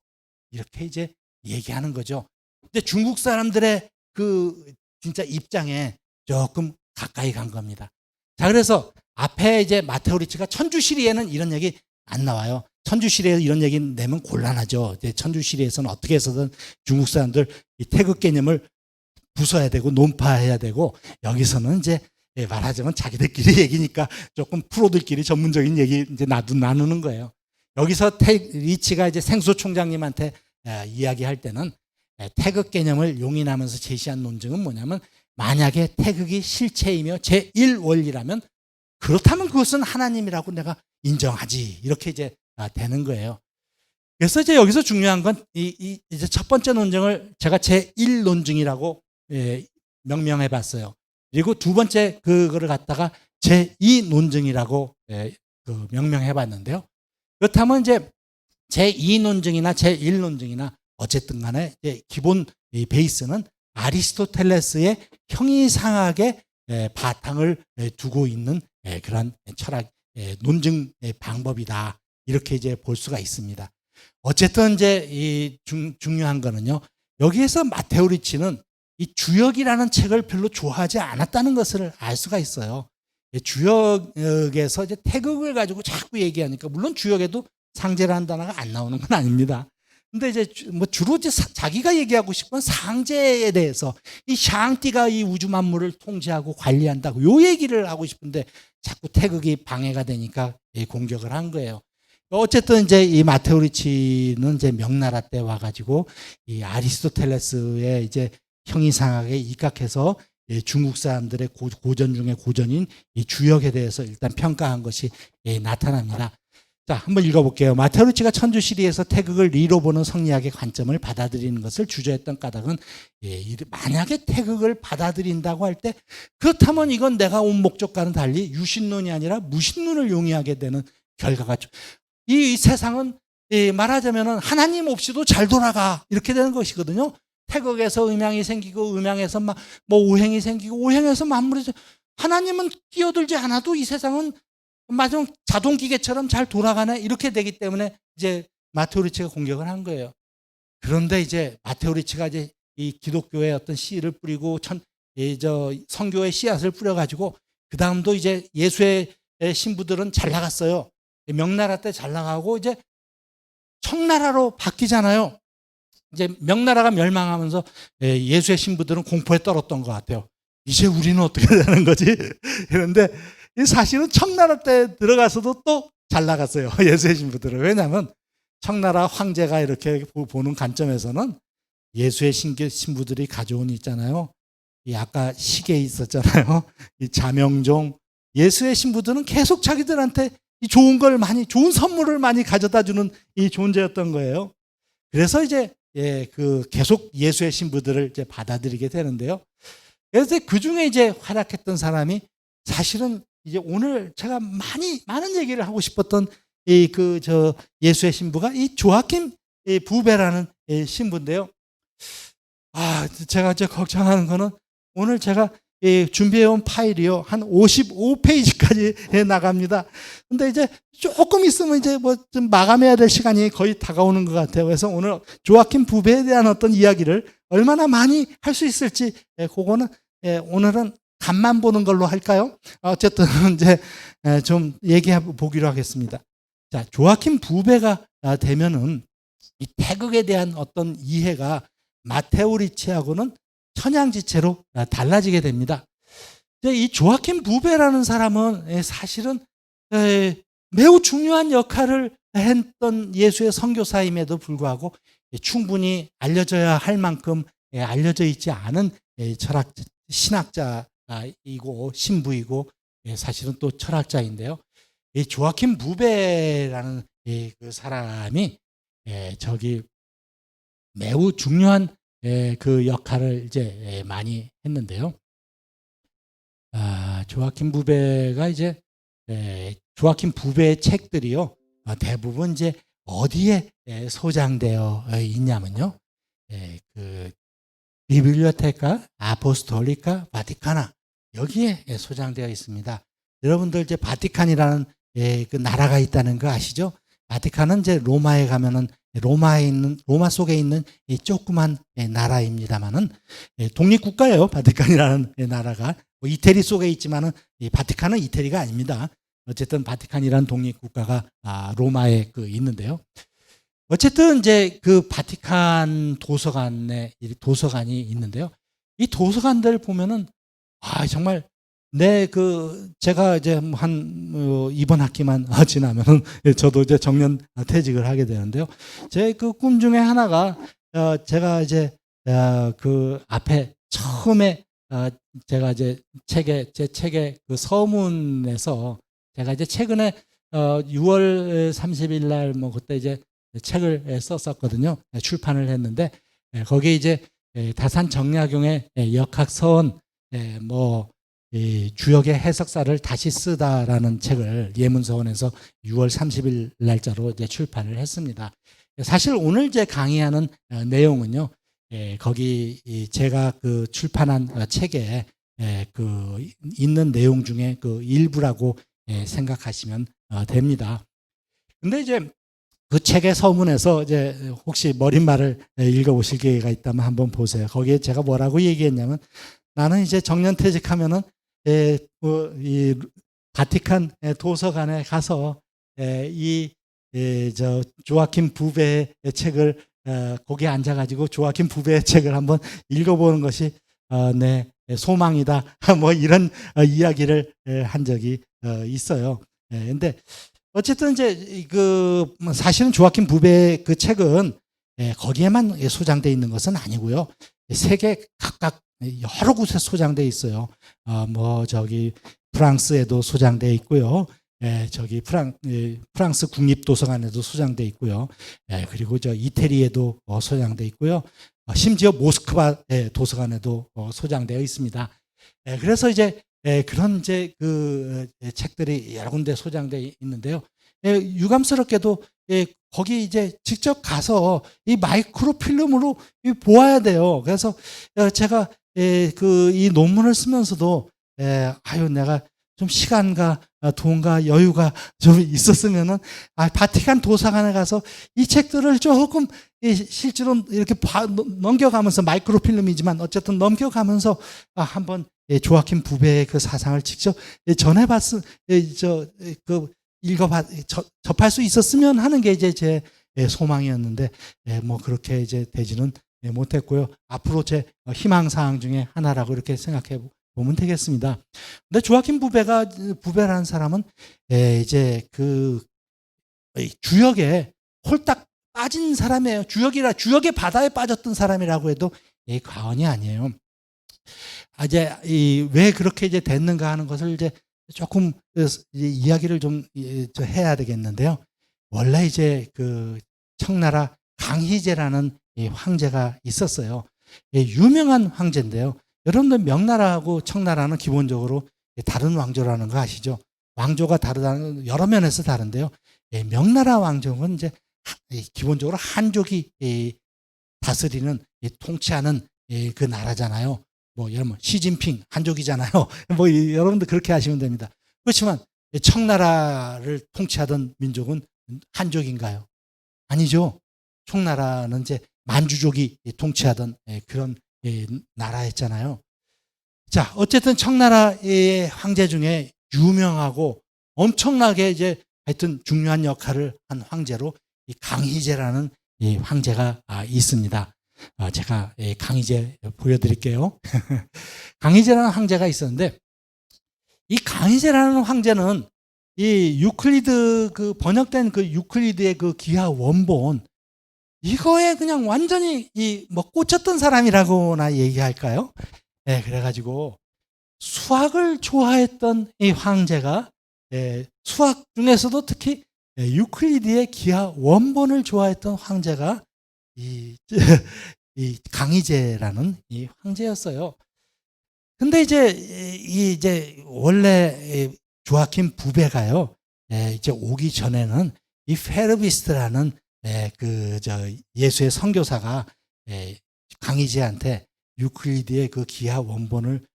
이렇게 이제 얘기하는 거죠. 근데 중국 사람들의 그 진짜 입장에 조금 가까이 간 겁니다. 자, 그래서 앞에 이제 마테오 리치가 천주시리에는 이런 얘기 안 나와요. 천주시리에서 이런 얘기 내면 곤란하죠. 천주시리에서는 어떻게 해서든 중국 사람들 이 태극 개념을 부숴야 되고 논파해야 되고, 여기서는 이제 말하자면 자기들끼리 얘기니까 조금 프로들끼리 전문적인 얘기 이제 나누는 거예요. 여기서 리치가 이제 생수 총장님한테 이야기할 때는 태극 개념을 용인하면서 제시한 논증은 뭐냐면, 만약에 태극이 실체이며 제1원리라면 그렇다면 그것은 하나님이라고 내가 인정하지, 이렇게 이제 되는 거예요. 그래서 이제 여기서 중요한 건 이제 첫 번째 논증을 제가 제1논증이라고 명명해 봤어요. 그리고 두 번째 그거를 갖다가 제2논증이라고 그 명명해 봤는데요. 그렇다면 이제 제2논증이나 제1논증이나 어쨌든 간에 기본 베이스는 아리스토텔레스의 형이상학의 바탕을 두고 있는 그런 철학 논증 방법이다, 이렇게 이제 볼 수가 있습니다. 어쨌든 이제 이 중요한 거는요, 여기에서 마테오 리치는 이 주역이라는 책을 별로 좋아하지 않았다는 것을 알 수가 있어요. 주역에서 이제 태극을 가지고 자꾸 얘기하니까, 물론 주역에도 상제라는 단어가 안 나오는 건 아닙니다. 근데 이제 뭐 주로 이제 자기가 얘기하고 싶은 상제에 대해서, 이 샹띠가 이 우주 만물을 통제하고 관리한다고 요 얘기를 하고 싶은데 자꾸 태극이 방해가 되니까 공격을 한 거예요. 어쨌든 이제 이 마테오 리치는 이제 명나라 때 와가지고 이 아리스토텔레스의 이제 형이상학에 입각해서 중국 사람들의 고전 중에 고전인 이 주역에 대해서 일단 평가한 것이 나타납니다. 자, 한번 읽어볼게요. 마테오 리치가 천주시리에서 태극을 리로 보는 성리학의 관점을 받아들이는 것을 주저했던 까닭은, 만약에 태극을 받아들인다고 할 때, 그렇다면 이건 내가 온 목적과는 달리 유신론이 아니라 무신론을 용이하게 되는 결과가, 이 세상은 말하자면 하나님 없이도 잘 돌아가, 이렇게 되는 것이거든요. 태극에서 음양이 생기고, 음양에서 뭐 오행이 생기고, 오행에서 만물이, 하나님은 끼어들지 않아도 이 세상은 마치 자동기계처럼 잘 돌아가네, 이렇게 되기 때문에 이제 마테오 리치가 공격을 한 거예요. 그런데 이제 마테오 리치가 이제 이 기독교의 어떤 씨를 뿌리고 성교의 씨앗을 뿌려가지고, 그 다음도 이제 예수의 신부들은 잘 나갔어요. 명나라 때 잘 나가고 이제 청나라로 바뀌잖아요. 이제 명나라가 멸망하면서 예수의 신부들은 공포에 떨었던 것 같아요. 이제 우리는 어떻게 되는 거지? 그런데 사실은 청나라 때 들어가서도 또 잘 나갔어요, 예수의 신부들은. 왜냐하면 청나라 황제가 이렇게 보는 관점에서는 예수의 신부들이 가져온 있잖아요. 이 아까 시계에 있었잖아요. 이 자명종, 예수의 신부들은 계속 자기들한테 이 좋은 선물을 많이 가져다 주는 이 존재였던 거예요. 그래서 이제 그 계속 예수의 신부들을 이제 받아들이게 되는데요. 그래서 그 중에 이제 활약했던 사람이, 사실은 이제 오늘 제가 많은 얘기를 하고 싶었던 예수의 신부가 이 조아킴 부베라는 신부인데요. 제가 이제 걱정하는 거는, 오늘 제가 준비해온 파일이요, 한 55페이지까지 나갑니다. 근데 이제 조금 있으면 이제 뭐 좀 마감해야 될 시간이 거의 다가오는 것 같아요. 그래서 오늘 조아킴 부베에 대한 어떤 이야기를 얼마나 많이 할 수 있을지, 그거는 오늘은 간만 보는 걸로 할까요? 어쨌든 이제 좀 얘기해 보기로 하겠습니다. 자, 조아킴 부베가 되면은 이 태극에 대한 어떤 이해가 마테오 리치하고는 천양지체로 달라지게 됩니다. 이 조아킴 부베라는 사람은 사실은 매우 중요한 역할을 했던 예수의 선교사임에도 불구하고 충분히 알려져야 할 만큼 알려져 있지 않은 철학 신학자이고 신부이고 사실은 또 철학자인데요. 이 조아킴 부베라는 그 사람이 저기 매우 중요한 그 역할을 이제 많이 했는데요. 조아킴 부베가 이제 조아킴 부베의 책들이요, 대부분 이제 어디에 소장되어 있냐면요, 그 비블리오테카 아포스톨리카 바티카나, 여기에 소장되어 있습니다. 여러분들 이제 바티칸이라는 그 나라가 있다는 거 아시죠? 바티칸은 이제 로마에 가면은 로마 속에 있는 이 조그만 나라입니다만은 독립국가예요. 바티칸이라는 나라가 뭐 이태리 속에 있지만은 이 바티칸은 이태리가 아닙니다. 어쨌든 바티칸이라는 독립국가가 로마에 있는데요. 어쨌든 이제 그 바티칸 도서관이 있는데요. 이 도서관들 보면은 정말 제가 이제 이번 학기만 지나면은 저도 이제 정년 퇴직을 하게 되는데요. 제 그 꿈 중에 하나가 제가 이제 그 앞에 처음에 제가 이제 제 책의 그 서문에서 제가 이제 최근에 6월 30일 날 그때 이제 책을 썼었거든요. 출판을 했는데 거기에 이제 다산 정약용의 역학서원 주역의 해석사를 다시 쓰다라는 책을 예문서원에서 6월 30일 날짜로 이제 출판을 했습니다. 사실 오늘 제 강의하는 내용은요, 거기 제가 그 출판한 책에 그 있는 내용 중에 그 일부라고 생각하시면 됩니다. 근데 이제 그 책의 서문에서 이제 혹시 머릿말을 읽어보실 기회가 있다면 한번 보세요. 거기에 제가 뭐라고 얘기했냐면, 나는 이제 정년퇴직하면은 이 바티칸 도서관에 가서 조아킴 부베의 책을 거기에 앉아가지고 조아킴 부베의 책을 한번 읽어보는 것이 내 소망이다. 뭐 이런 이야기를 한 적이 있어요. 근데 어쨌든 이제 사실은 조아킴 부베의 그 책은 거기에만 소장되어 있는 것은 아니고요. 세계 각각 여러 곳에 소장되어 있어요. 프랑스에도 소장되어 있고요. 프랑스 국립도서관에도 소장되어 있고요. 그리고 이태리에도 소장되어 있고요. 심지어 모스크바 도서관에도 소장되어 있습니다. 그래서 이제 그런 이제 그 책들이 여러 군데 소장되어 있는데요. 유감스럽게도 거기 이제 직접 가서 이 마이크로 필름으로 보아야 돼요. 그래서 제가 이 논문을 쓰면서도 내가 좀 시간과 돈과 여유가 좀 있었으면은 바티칸 도서관에 가서 이 책들을 조금 실제로 이렇게 넘겨가면서, 마이크로 필름이지만 어쨌든 넘겨가면서 한번 조아킴 부베의 그 사상을 직접 접할 수 있었으면 하는 게 이제 제 소망이었는데 그렇게 이제 되지는 못했고요. 앞으로 제 희망사항 중에 하나라고 이렇게 생각해 보면 되겠습니다. 근데 조아킴 부베라는 사람은 이제 그 주역에 홀딱 빠진 사람이에요. 주역의 바다에 빠졌던 사람이라고 해도 과언이 아니에요. 이제 왜 그렇게 이제 됐는가 하는 것을 이제 조금 이야기를 좀 해야 되겠는데요. 원래 이제 그 청나라 강희제라는 황제가 있었어요. 유명한 황제인데요. 여러분들 명나라하고 청나라는 기본적으로 다른 왕조라는 거 아시죠? 왕조가 다르다는 여러 면에서 다른데요. 명나라 왕조는 이제 기본적으로 한족이 다스리는, 통치하는 그 나라잖아요. 여러분 시진핑 한족이잖아요. 여러분들 그렇게 하시면 됩니다. 그렇지만 청나라를 통치하던 민족은 한족인가요? 아니죠. 청나라는 이제 만주족이 통치하던 그런 나라였잖아요. 자, 어쨌든 청나라의 황제 중에 유명하고 엄청나게 이제 하여튼 중요한 역할을 한 황제로 이 강희제라는 이 황제가 있습니다. 제가 강희제 보여드릴게요. 강희제라는 황제가 있었는데, 이 강희제라는 황제는 이 유클리드 번역된 그 유클리드의 그 기하 원본, 이거에 그냥 완전히 꽂혔던 사람이라고나 얘기할까요? 그래가지고 수학을 좋아했던 이 황제가 수학 중에서도 특히 유클리드의 기하 원본을 좋아했던 황제가 이, 이 강희제라는 이 황제였어요. 근데 이제 원래 조아킴 부배가요, 이제 오기 전에는 이 페르비스트라는 예수의 선교사가 강희제한테 유클리드의 그 기하 원본을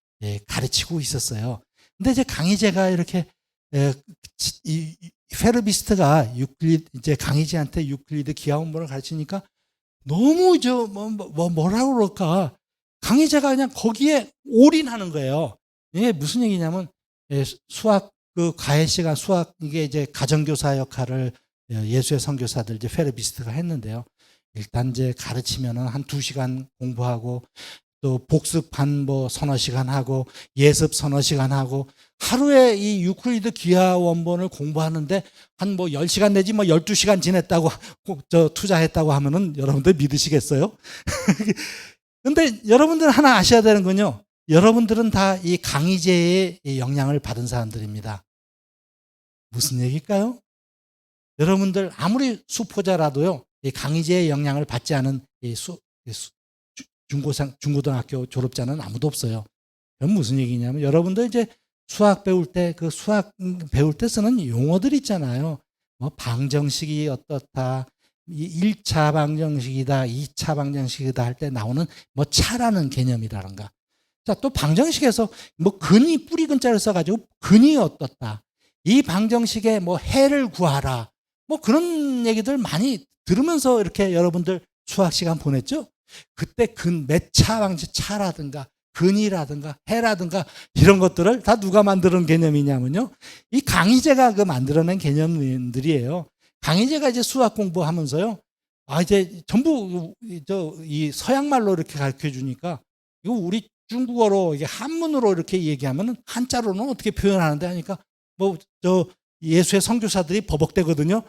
가르치고 있었어요. 근데 이제 강희제가 이렇게 이 페르비스트가 이제 강희제한테 유클리드 기하 원본을 가르치니까 너무 뭐라고 그럴까, 강희제가 그냥 거기에 올인하는 거예요. 이게 무슨 얘기냐면 수학 그 과외 시간 수학 이게 이제 가정교사 역할을 예수의 선교사들 이제 페르비스트가 했는데요. 일단 이제 가르치면은 한 2시간 공부하고 또 복습 한 뭐 서너 시간 하고 예습 서너 시간 하고 하루에 이 유클리드 기하 원본을 공부하는데 한 뭐 10시간 내지 뭐 12시간 지냈다고 투자했다고 하면은 여러분들 믿으시겠어요? 근데 여러분들 하나 아셔야 되는 건요, 여러분들은 다 이 강희제의 영향을 받은 사람들입니다. 무슨 얘기일까요? 여러분들 아무리 수포자라도요, 이 강희제의 영향을 받지 않은 중고등학교 졸업자는 아무도 없어요. 그럼 무슨 얘기냐면, 여러분들 이제 수학 배울 때 그 수학 배울 때 쓰는 용어들 있잖아요. 뭐 방정식이 어떻다, 1차 방정식이다, 2차 방정식이다 할 때 나오는 뭐 차라는 개념이라든가. 자, 또 방정식에서 뭐 근이 뿌리 근자를 써가지고 근이 어떻다, 이 방정식에 뭐 해를 구하라, 뭐 그런 얘기들 많이 들으면서 이렇게 여러분들 수학 시간 보냈죠? 그때 몇 차 방식, 차라든가 근이라든가 해라든가 이런 것들을 다 누가 만드는 개념이냐면요, 이 강희제가 그 만들어낸 개념들이에요. 강희제가 이제 수학 공부하면서요, 이제 전부 이 서양말로 이렇게 가르쳐 주니까 이거 우리 중국어로 이게 한문으로 이렇게 얘기하면은 한자로는 어떻게 표현하는데 하니까 예수의 선교사들이 버벅대거든요.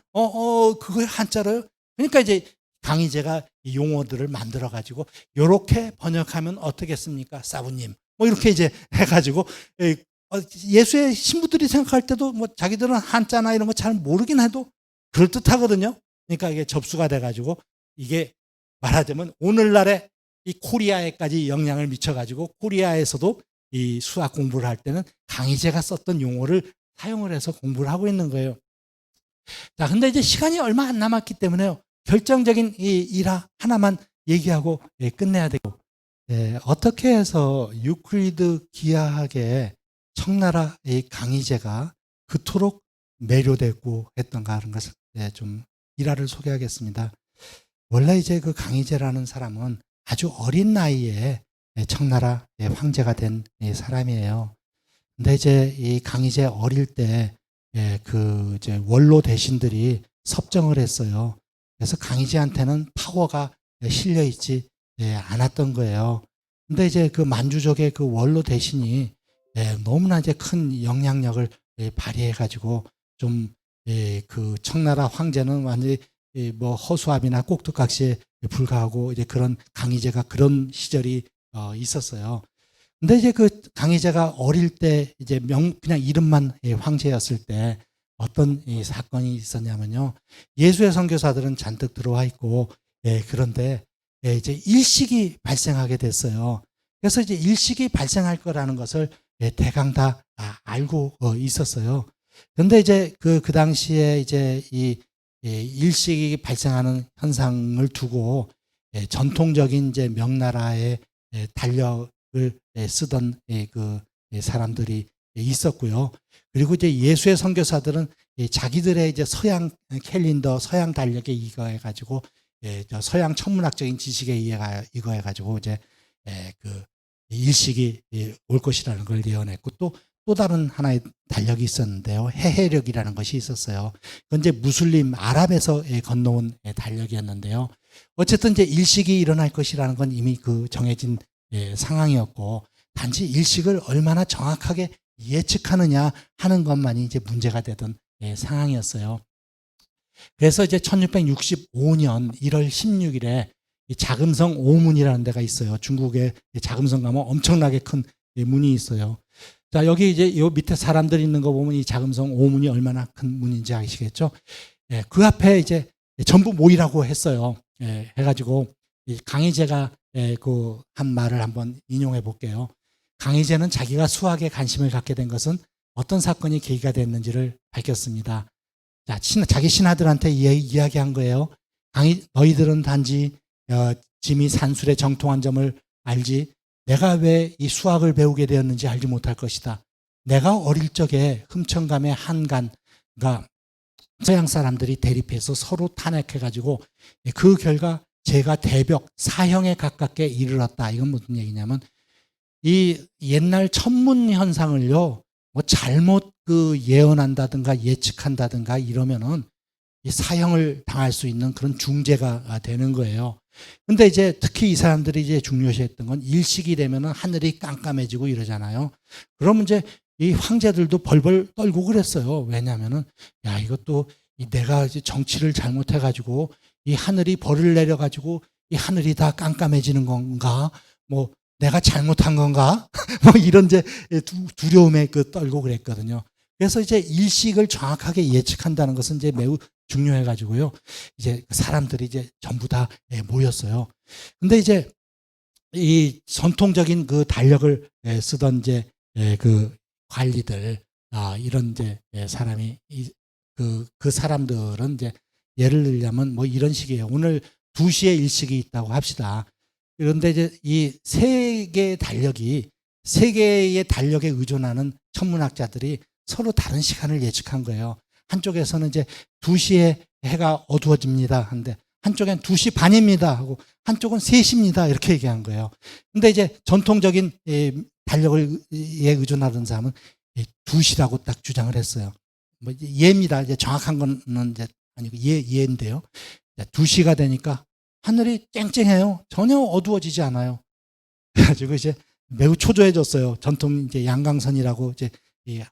그거 한자로요? 그러니까 이제 강희제가 이 용어들을 만들어 가지고 요렇게 번역하면 어떻겠습니까, 사부님? 뭐 이렇게 이제 해가지고 예수의 신부들이 생각할 때도 뭐 자기들은 한자나 이런 거 잘 모르긴 해도 그럴듯하거든요. 그러니까 이게 접수가 돼가지고 이게 말하자면 오늘날의 이 코리아에까지 영향을 미쳐가지고 코리아에서도 이 수학 공부를 할 때는 강희제가 썼던 용어를 사용을 해서 공부를 하고 있는 거예요. 자, 근데 이제 시간이 얼마 안 남았기 때문에요, 결정적인 이 일화 하나만 얘기하고 끝내야 되고, 어떻게 해서 유클리드 기하학에 청나라 이 강희제가 그토록 매료되고 했던가 하는 것을 좀 일화를 소개하겠습니다. 원래 이제 그 강희제라는 사람은 아주 어린 나이에 청나라 황제가 된 사람이에요. 근데 이제 이 강희제 어릴 때 이제 원로 대신들이 섭정을 했어요. 그래서 강희제한테는 파워가 실려 있지 않았던 거예요. 근데 이제 그 만주족의 그 원로 대신이 너무나 이제 큰 영향력을 발휘해 가지고 좀 그 청나라 황제는 완전히 뭐 허수아비나 꼭두각시에 불과하고 이제 그런 강희제가 그런 시절이 있었어요. 근데 이제 그 강희제가 어릴 때 이제 그냥 이름만 황제였을 때 어떤 이 사건이 있었냐면요, 예수의 선교사들은 잔뜩 들어와 있고 그런데 이제 일식이 발생하게 됐어요. 그래서 이제 일식이 발생할 거라는 것을 대강 다 알고 있었어요. 그런데 이제 그 당시에 이제 이 일식이 발생하는 현상을 두고 전통적인 이제 명나라의 달력을 쓰던 그 사람들이 있었고요. 그리고 이제 예수의 선교사들은 자기들의 이제 서양 캘린더, 서양 달력에 이거해 가지고 서양 천문학적인 지식에 이거해 가지고 이제 그 일식이 올 것이라는 걸 예언했고, 또 다른 하나의 달력이 있었는데요, 해해력이라는 것이 있었어요. 그건 이제 무슬림 아랍에서 건너온 달력이었는데요. 어쨌든 이제 일식이 일어날 것이라는 건 이미 그 정해진 상황이었고, 단지 일식을 얼마나 정확하게 예측하느냐 하는 것만이 이제 문제가 되던 상황이었어요. 그래서 이제 1665년 1월 16일에 이 자금성 오문이라는 데가 있어요. 중국에 자금성 가면 엄청나게 큰 문이 있어요. 자, 여기 이제 요 밑에 사람들 있는 거 보면 이 자금성 오문이 얼마나 큰 문인지 아시겠죠? 예, 그 앞에 이제 전부 모이라고 했어요. 예, 해가지고 이 강희제가 그 한 말을 한번 인용해 볼게요. 강희제는 자기가 수학에 관심을 갖게 된 것은 어떤 사건이 계기가 됐는지를 밝혔습니다. 자, 자기 신하들한테 이야기한 거예요. 너희들은 단지 짐이 산술에 정통한 점을 알지 내가 왜 이 수학을 배우게 되었는지 알지 못할 것이다. 내가 어릴 적에 흠천감의 한간과 서양 사람들이 대립해서 서로 탄핵해가지고 그 결과 제가 대벽 사형에 가깝게 이르렀다. 이건 무슨 얘기냐면 이 옛날 천문 현상을요 뭐 잘못 그 예언한다든가 예측한다든가 이러면은 이 사형을 당할 수 있는 그런 중재가 되는 거예요. 근데 이제 특히 이 사람들이 이제 중요시했던 건 일식이 되면은 하늘이 깜깜해지고 이러잖아요. 그러면 이제 이 황제들도 벌벌 떨고 그랬어요. 왜냐하면은 야 이것도 내가 이제 정치를 잘못해가지고 이 하늘이 벌을 내려가지고 이 하늘이 다 깜깜해지는 건가? 뭐 내가 잘못한 건가? 뭐 이런 이제 두려움에 그 떨고 그랬거든요. 그래서 이제 일식을 정확하게 예측한다는 것은 이제 매우 중요해가지고요. 이제 사람들이 이제 전부 다 모였어요. 근데 이제 이 전통적인 그 달력을 쓰던 이제 그 관리들, 이런 이제 사람이 그 사람들은 이제 예를 들자면 뭐 이런 식이에요. 오늘 2시에 일식이 있다고 합시다. 그런데 이제 이 세 개의 달력에 의존하는 천문학자들이 서로 다른 시간을 예측한 거예요. 한쪽에서는 이제 2시에 해가 어두워집니다. 한데 한쪽엔 2시 반입니다 하고 한쪽은 3시입니다. 이렇게 얘기한 거예요. 근데 이제 전통적인 달력에 의존하던 사람은 2시라고 딱 주장을 했어요. 뭐 예입니다. 이제 정확한 거는 이제 아니고 예인데요. 2시가 되니까 하늘이 쨍쨍해요. 전혀 어두워지지 않아요. 그래가지고 이제 매우 초조해졌어요. 전통 이제 양강선이라고 이제 이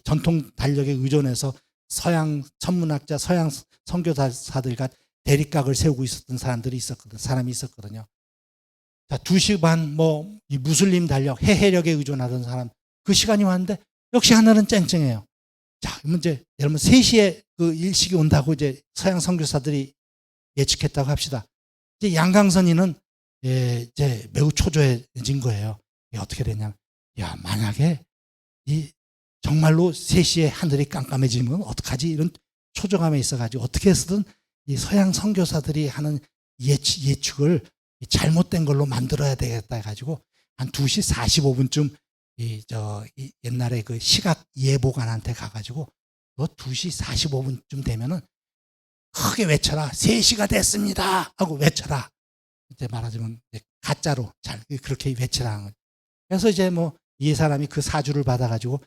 전통 달력에 의존해서 서양 천문학자, 서양 선교사들과 대립각을 세우고 있었던 사람이 있었거든요. 자, 2시 반, 이 무슬림 달력, 해력에 의존하던 사람, 그 시간이 왔는데, 역시 하늘은 쨍쨍해요. 자, 그러면 이제, 여러분, 3시에 그 일식이 온다고 이제 서양 선교사들이 예측했다고 합시다. 이제 양강선이는, 이제 매우 초조해진 거예요. 어떻게 되냐면, 야, 만약에 정말로 3시에 하늘이 깜깜해지면 어떡하지? 이런 초조감에 있어가지고 어떻게 해서든 이 서양 선교사들이 하는 예측을 잘못된 걸로 만들어야 되겠다 해가지고 한 2시 45분쯤 옛날에 그 시각 예보관한테 가가지고 너 2시 45분쯤 되면은 크게 외쳐라. 3시가 됐습니다. 하고 외쳐라. 이제 말하자면 가짜로 잘 그렇게 외치라. 그래서 이제 이 사람이 그 사주를 받아가지고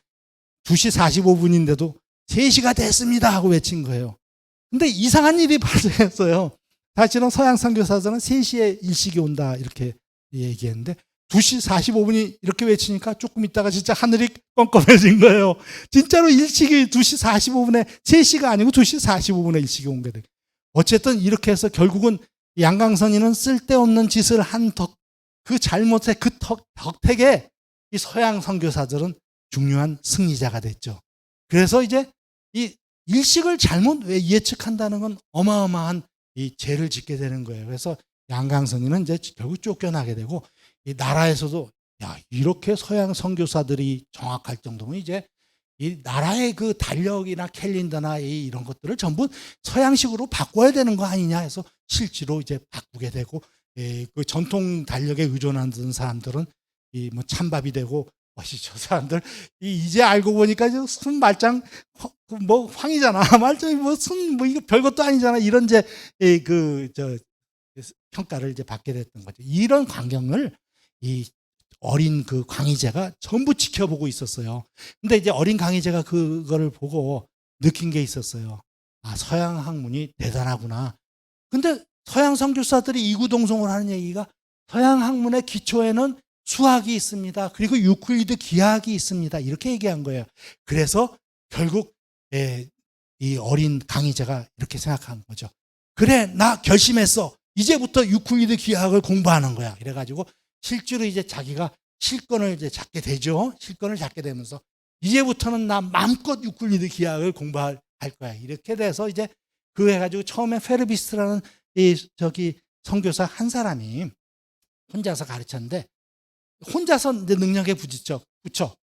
2시 45분인데도 3시가 됐습니다 하고 외친 거예요. 근데 이상한 일이 발생했어요. 사실은 서양 선교사들은 3시에 일식이 온다 이렇게 얘기했는데 2시 45분이 이렇게 외치니까 조금 있다가 진짜 하늘이 껌껌해진 거예요. 진짜로 일식이 2시 45분에 3시가 아니고 2시 45분에 일식이 온 거예요. 어쨌든 이렇게 해서 결국은 양강선이는 쓸데없는 짓을 한 그 잘못의 그 덕택에 이 서양 선교사들은 중요한 승리자가 됐죠. 그래서 이제 이 일식을 잘못 예측한다는 건 어마어마한 이 죄를 짓게 되는 거예요. 그래서 양강선이는 이제 결국 쫓겨나게 되고 이 나라에서도 야 이렇게 서양 선교사들이 정확할 정도면 이제 이 나라의 그 달력이나 캘린더나 이런 것들을 전부 서양식으로 바꿔야 되는 거 아니냐 해서 실제로 이제 바꾸게 되고 그 전통 달력에 의존하는 사람들은 찬밥이 되고 저 사람들 이제 알고 보니까 순 말짱 황이잖아. 말짱이 이거 별것도 아니잖아. 이런 이제 평가를 이제 받게 됐던 거죠. 이런 광경을 이 어린 그 광희제가 전부 지켜보고 있었어요. 근데 이제 어린 광희제가 그거를 보고 느낀 게 있었어요. 아, 서양 학문이 대단하구나. 근데 서양 선교사들이 이구동성을 하는 얘기가 서양 학문의 기초에는 수학이 있습니다. 그리고 유클리드 기하학이 있습니다. 이렇게 얘기한 거예요. 그래서 결국 이 어린 강희제가 이렇게 생각한 거죠. 그래, 나 결심했어. 이제부터 유클리드 기하학을 공부하는 거야. 그래가지고 실제로 이제 자기가 실권을 이제 잡게 되죠. 실권을 잡게 되면서 이제부터는 나 마음껏 유클리드 기하학을 공부할 거야. 이렇게 돼서 이제 그 해가지고 처음에 페르비스라는 선교사 한 사람이 혼자서 가르쳤는데 혼자서 이제 능력에 부딪혀.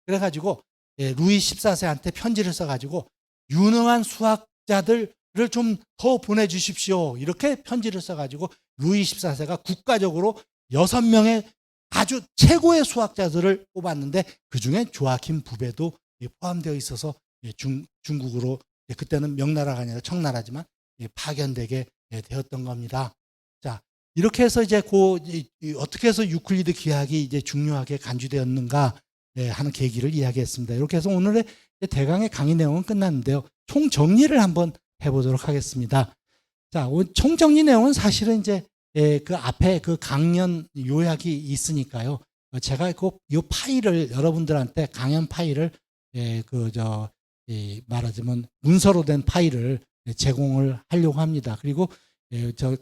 그래가지고 루이 14세한테 편지를 써가지고 유능한 수학자들을 좀 더 보내주십시오. 이렇게 편지를 써가지고 루이 14세가 국가적으로 6명의 아주 최고의 수학자들을 뽑았는데 그중에 조아킴 부베도 포함되어 있어서 중국으로 그때는 명나라가 아니라 청나라지만 파견되게 되었던 겁니다. 자, 이렇게 해서 이제 어떻게 해서 유클리드 기하학이 이제 중요하게 간주되었는가 하는 계기를 이야기했습니다. 이렇게 해서 오늘의 대강의 강의 내용은 끝났는데요. 총 정리를 한번 해보도록 하겠습니다. 자, 총 정리 내용은 사실은 이제 그 앞에 그 강연 요약이 있으니까요. 제가 이 파일을 여러분들한테 강연 파일을 말하자면 문서로 된 파일을 제공을 하려고 합니다. 그리고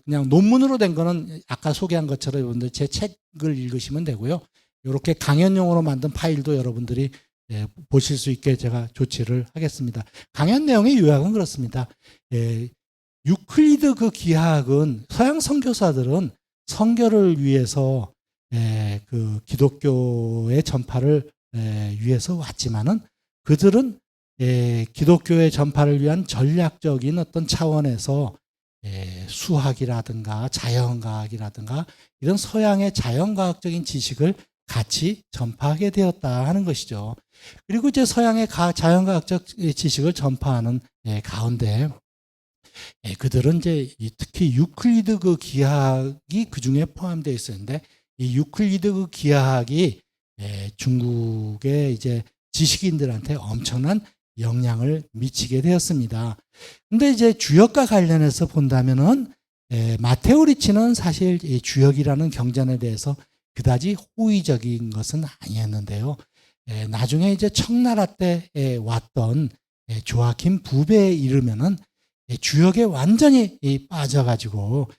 그냥 논문으로 된 거는 아까 소개한 것처럼 여러분들 제 책을 읽으시면 되고요. 이렇게 강연용으로 만든 파일도 여러분들이 보실 수 있게 제가 조치를 하겠습니다. 강연 내용의 요약은 그렇습니다. 유클리드 그 기하학은 서양 선교사들은 선교를 위해서 그 기독교의 전파를 위해서 왔지만은 그들은 기독교의 전파를 위한 전략적인 어떤 차원에서 수학이라든가 자연과학이라든가 이런 서양의 자연과학적인 지식을 같이 전파하게 되었다 하는 것이죠. 그리고 이제 서양의 자연과학적 지식을 전파하는 가운데 그들은 이제 특히 유클리드 그 기하학이 그 중에 포함되어 있었는데 이 유클리드 그 기하학이 중국의 이제 지식인들한테 엄청난 영향을 미치게 되었습니다. 근데 이제 주역과 관련해서 본다면은 마테오 리치는 사실 이 주역이라는 경전에 대해서 그다지 호의적인 것은 아니었는데요. 나중에 이제 청나라 때 왔던 조아킴 부베에 이르면은 주역에 완전히 빠져가지고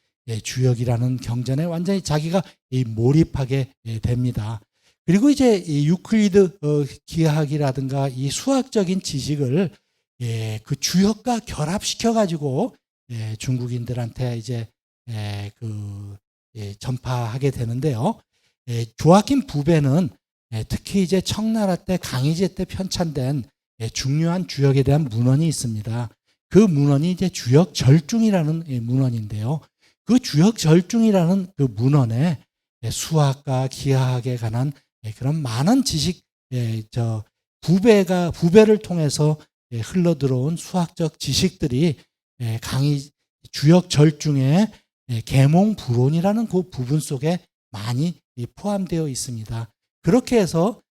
주역이라는 경전에 완전히 자기가 몰입하게 됩니다. 그리고 이제 이 유클리드 기하학이라든가 이 수학적인 지식을 그 주역과 결합시켜 가지고 중국인들한테 이제 전파하게 되는데요. 조아킴 부베는 특히 이제 청나라 때 강희제 때 편찬된 중요한 주역에 대한 문헌이 있습니다. 그 문헌이 이제 주역 절중이라는 문헌인데요. 그 주역 절중이라는 그 문헌에 수학과 기하학에 관한 그런 많은 지식, 부배를 통해서 흘러들어온 수학적 지식들이 주역 절중의 계몽불론이라는 그 부분 속에 많이 포함되어 있습니다. 그렇게 해서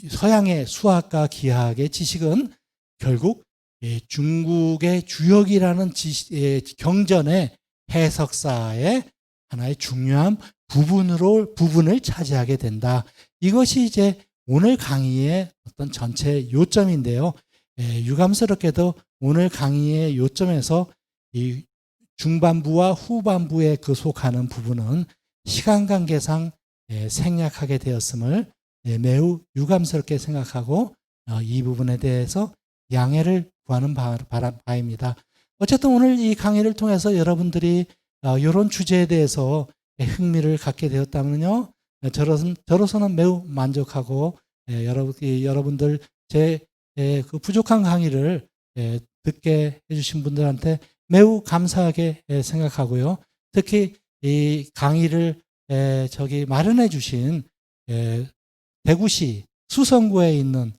서양의 수학과 기하학의 지식은 결국 중국의 주역이라는 경전의 해석사의 하나의 중요한 부분을 차지하게 된다. 이것이 이제 오늘 강의의 어떤 전체 요점인데요. 유감스럽게도 오늘 강의의 요점에서 이 중반부와 후반부에 그 속하는 부분은 시간 관계상 생략하게 되었음을 매우 유감스럽게 생각하고 이 부분에 대해서 양해를 구하는 바입니다. 어쨌든 오늘 이 강의를 통해서 여러분들이 이런 주제에 대해서 흥미를 갖게 되었다면요, 저로서는 매우 만족하고 여러분들 제 그 부족한 강의를 듣게 해주신 분들한테 매우 감사하게 생각하고요. 특히 이 강의를 마련해 주신 대구시 수성구에 있는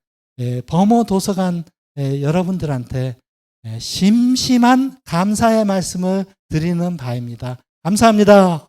범어 도서관 여러분들한테 심심한 감사의 말씀을 드리는 바입니다. 감사합니다.